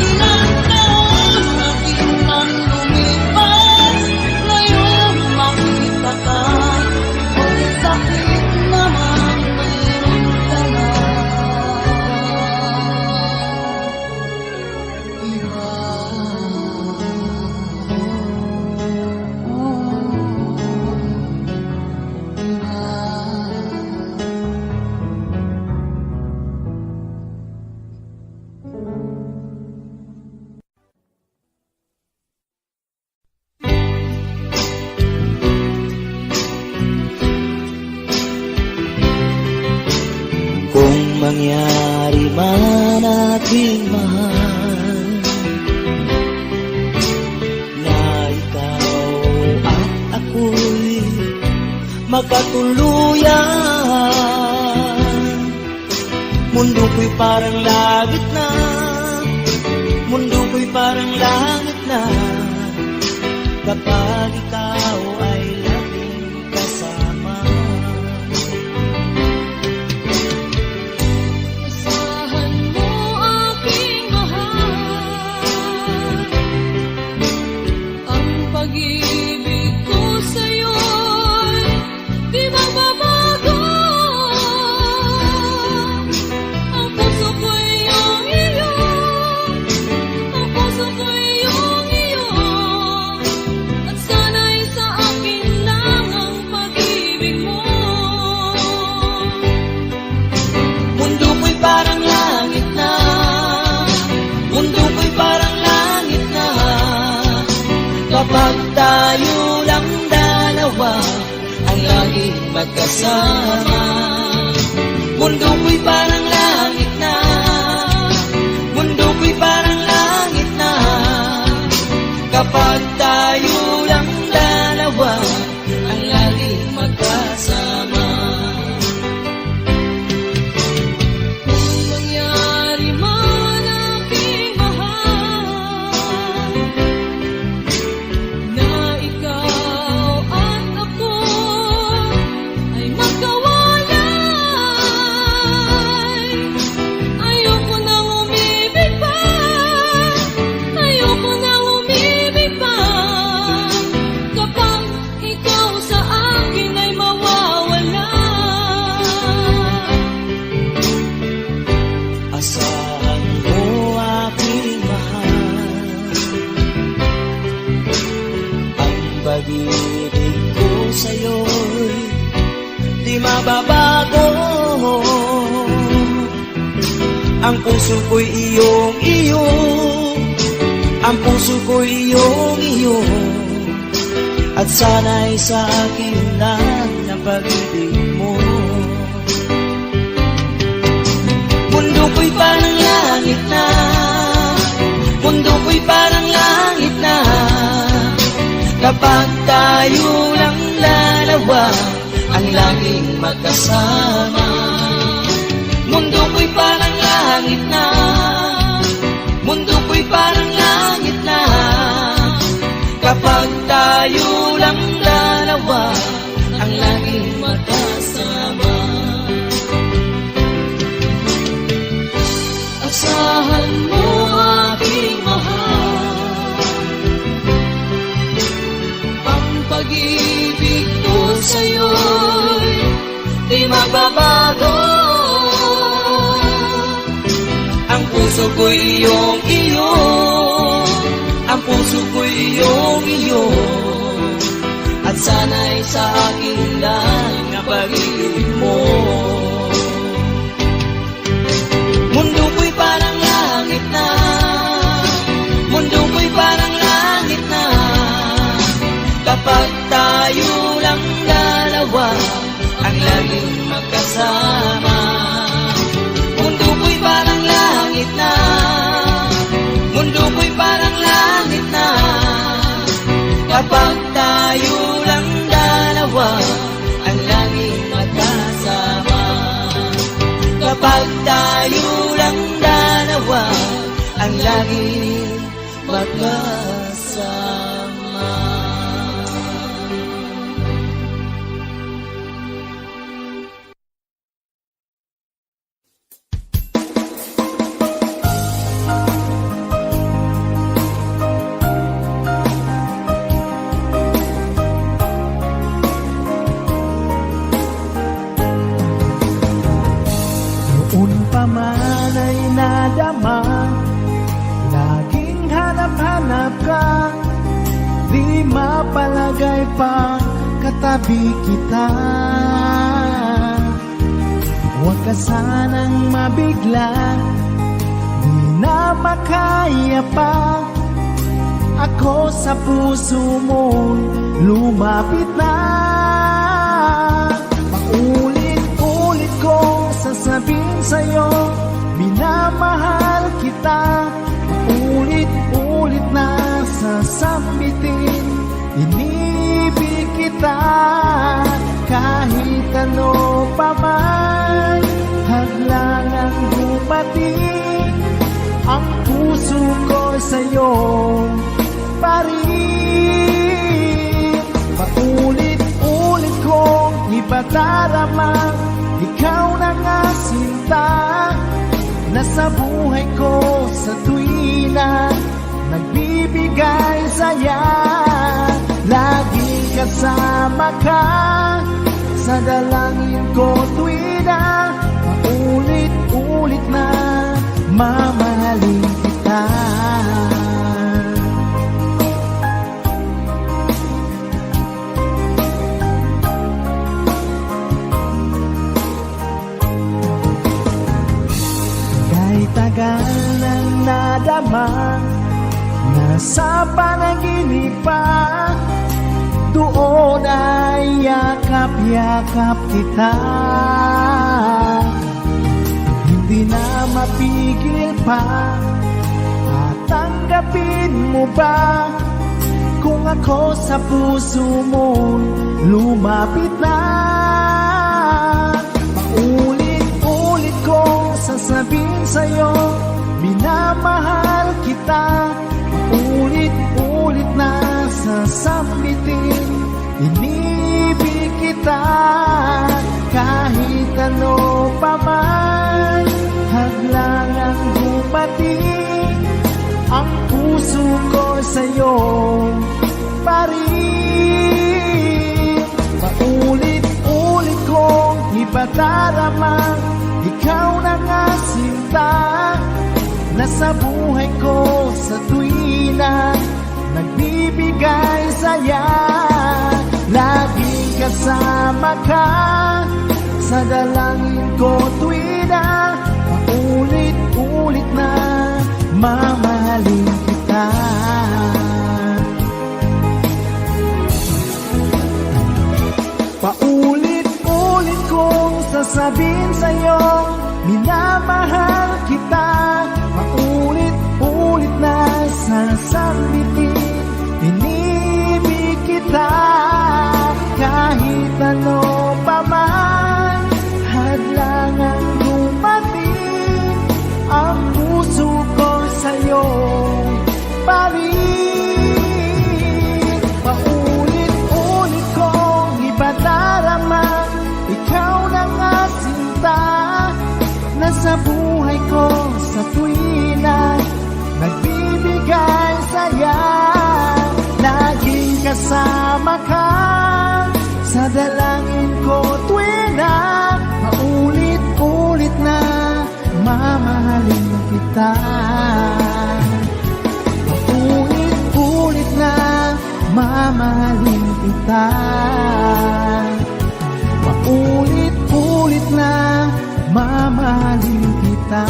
Ilang taon na din ang lumipas, ngayong makita ka. Okay, sakit naman, mayroon ka na iba. Kung mangyari man ating mahal na ikaw at ako'y magkatuluyan, mundo ko'y parang langit na, mundo ko'y parang langit na, kapag ikaw ay laging kasama. Asahan mo aking mahal, ang pag-ibig ko sa'yo'y di magbabago. Ang puso ko'y iyong iyo, ang puso ko'y iyong iyo, at sana'y sa kapag tayo lang dalawa ang laging magkasama. Mundo ko'y parang langit na, mundo ko'y parang langit na, kapag tayo lang dalawa ang laging magkasama. Kung mangyari man aking mahal na ikaw at ako ay magkawalay, ayoko nang umibig pa, ayoko nang umibig pa, kapag ikaw sa akin ay mawawala. Asahan mo aking mahal, ang pag-ibig ko sa'yo'y di mababago. Ang puso ko'y iyong-iyo, ang puso ko'y iyong-iyo, at sana'y sa akin lang ang pag-ibig mo. Mundo ko'y parang langit na, mundo ko'y parang langit na, kapag tayo lang dalawa ang laging magkasama. Mundo ko'y parang langit na, mundo ko'y parang langit na, kapag tayo lang dalawa ang laging magkasama. Asahan mo aking mahal, ang pag-ibig ko sa'yo'y di magbabago. Ang puso ko'y iyong-iyo, ang puso ko'y iyong-iyo, at sana'y sa akin lang ang pag-ibig mo. Mundo ko'y parang langit na, mundo ko'y parang langit na, kapag tayo lang dalawa ang laging magkasama. Mundo ko'y parang langit na, mundo ko'y parang langit na, kapag tayo lang dalawa ang laging magkasama. Kapag tayo lang dalawa ang laging magkasama. Noon pa man ay nadama, laging hanap-hanap ka, di mapalagay pa katabi kita. Huwag ka sanang mabigla, di na makaya pa, ako sa puso mo lumapit na. Paulit-ulit kong sasabihin sa'yo, minamahal kita. Paulit-ulit na sasambitin, inibig kita. Kahit ano pa man hadlang dumating, ang puso ko sa'yo pa rin. Paulit-ulit kong ipadarama, ikaw na nga sinta, nasa buhay ko sa tuwina, nagbibigay saya. Laging kasama ka sa dalangin ko tuwina, paulit-ulit na mamahalin kita. Kahit tagal nang nadama, nasa panaginip pa, noon ay yakap-yakap kita. Hindi na mapigil pa. Tatanggapin mo ba kung ako sa puso mo lumapit na? Paulit-ulit kong sasabihin sa'yo, minamahal kita. Paulit-ulit na sasambitin, inibig kita. Kahit ano pa man hadlangang dumating, ang puso ko sa'yo pa rin. Paulit-ulit kong ipadarama, ikaw na nga sinta. Nasa buhay ko sa tuwina, nagbibigay saya. Laging kasama ka sa dalangin ko tuwina. Paulit-ulit na mamahalin kita. Paulit-ulit kong sasabihin sa'yo, minamahal kita. Paulit-ulit na sasambitin, inibig kita. Kahit ano pa man hadlangang dumating, ang puso ko sa'yo pa rin. Paulit-ulit kong ipadarama, ikaw na nga sinta. Nasa buhay ko sa tuwina, nagbibigay saya. Laging kasama ka sa dalangin ko tuwina. Paulit-ulit na mamahalin kita. Paulit-ulit na mamahalin kita. Paulit-ulit na mamahalin kita.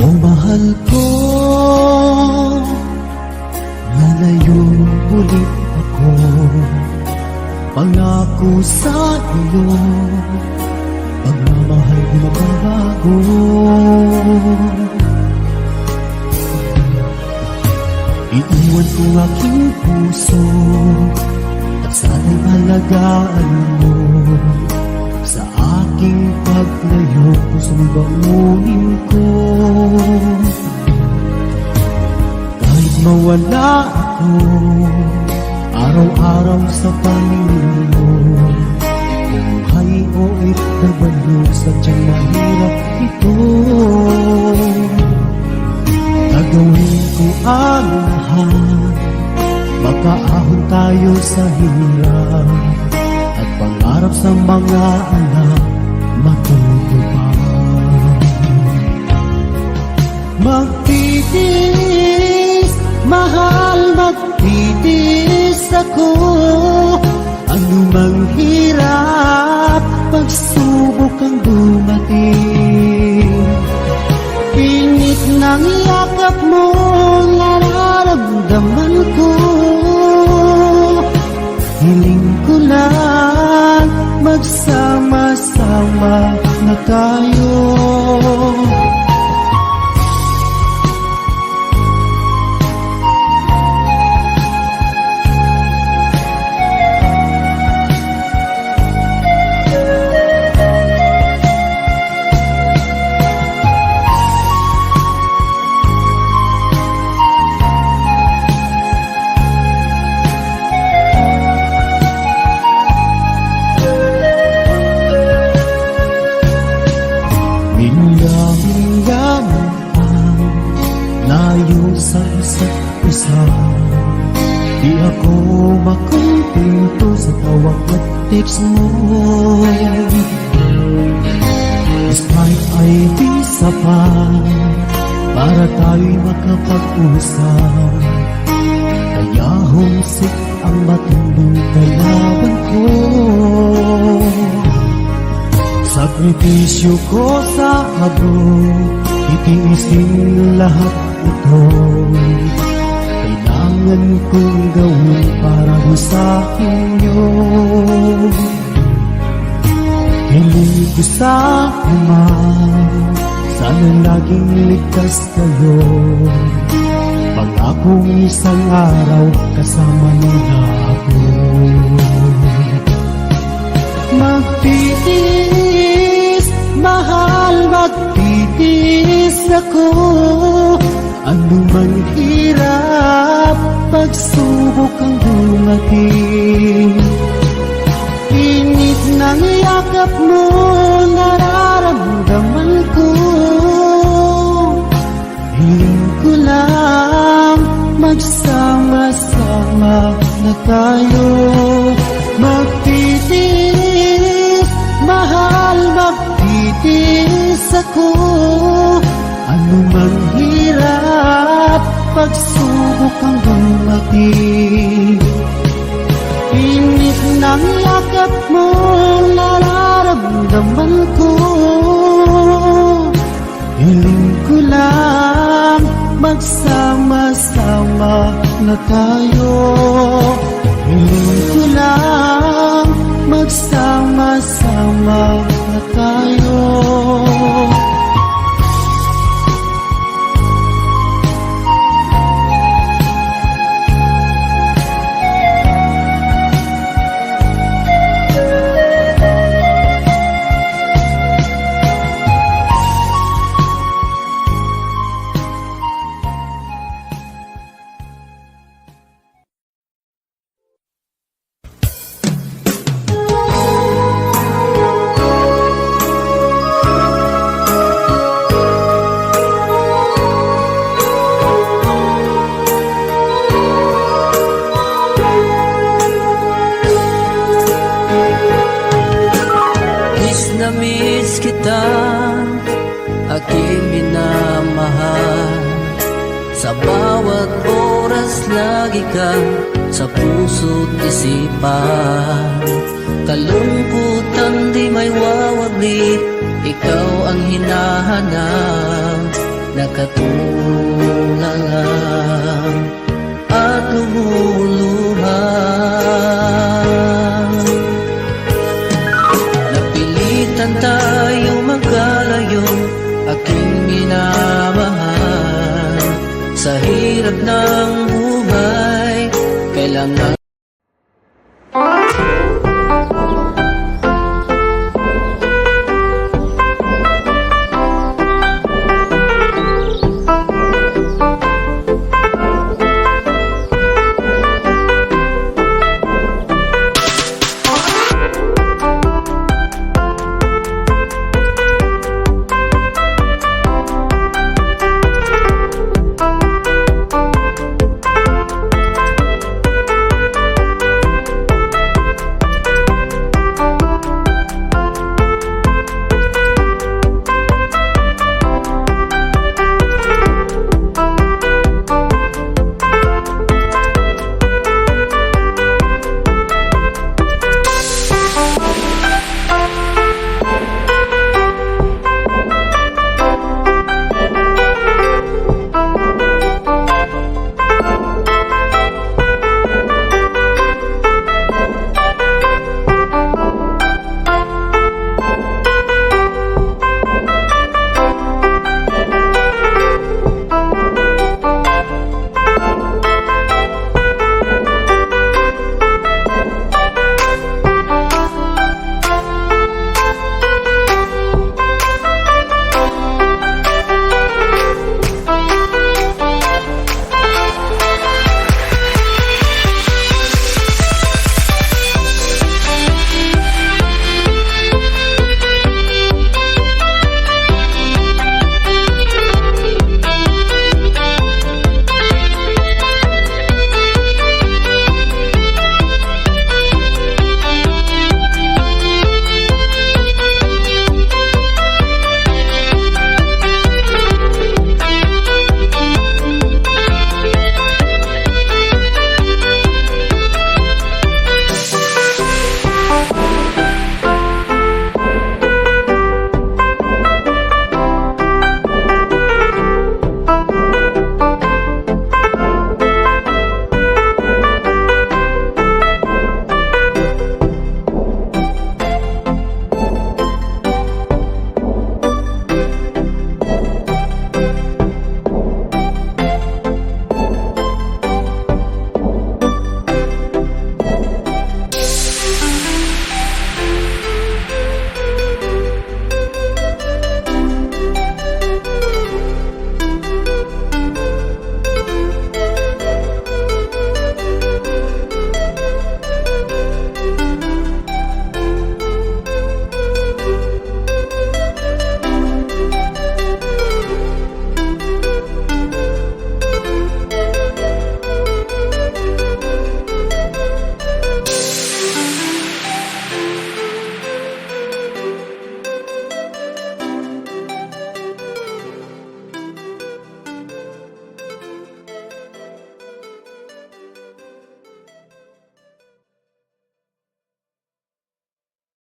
O mahal ko, ngayon ulit ako. Pangako sa iyo, pagmamahal di magbabago. Iiwan ko aking puso, at sana'y alagaan mo. Sa aking paglayo, puso'y bangunin ko. Kahit mawala ako, araw-araw sa paningin mo. Buhay o ifdabalu, sadyang mahirap ito. Gagawin ko ang lahat, makaahon tayo sa hirap. At pangarap sa mga anak matutupad. Magtitiis, mahal, magtitiis ako. Anumang hirap, pagsubok ang dumating. Init ng yakap mo, nararamdaman ko. Hiling ko lang, magsama-sama na tayo. Sa isa't isa, di ako makumpinto sa tawag at text mo. Gusto oras ay di sapat para tayo'y makapag-usap. Kaya humsik ang matinding kalaban ko. Sakripisyo ko sa abot, itiisin lahat ito. Kailangan kong gawin para sa inyo. Hiling ko sa Ama, sana laging ligtas kayo. Pangakong isang araw kasama niyo na ako. Magtitiis, mahal, magtitiis ako. Ano man hirap, pagsubok ang dumating. Init ng yakap mo, nararamdaman ko. Hiling ko lang, magsama-sama na tayo. Magtitiis, mahal, magtitiis ako. Ano mang hirap, pagsubok ang dumating. Init ng yakap mo, nararamdaman ko. Hiling ko lang, magsama-sama na tayo. Hiling ko lang, magsama-sama na tayo. Miss kita, aking minamahal. Sa bawat oras lagi ka sa puso't isipan. Kalungkutan di may wawaglit, ikaw ang hinahanap. Nakatulala at lumuluhan. Napilitan tayo magkalayo, aking minamahal. Sa hirap ng buhay, kailangan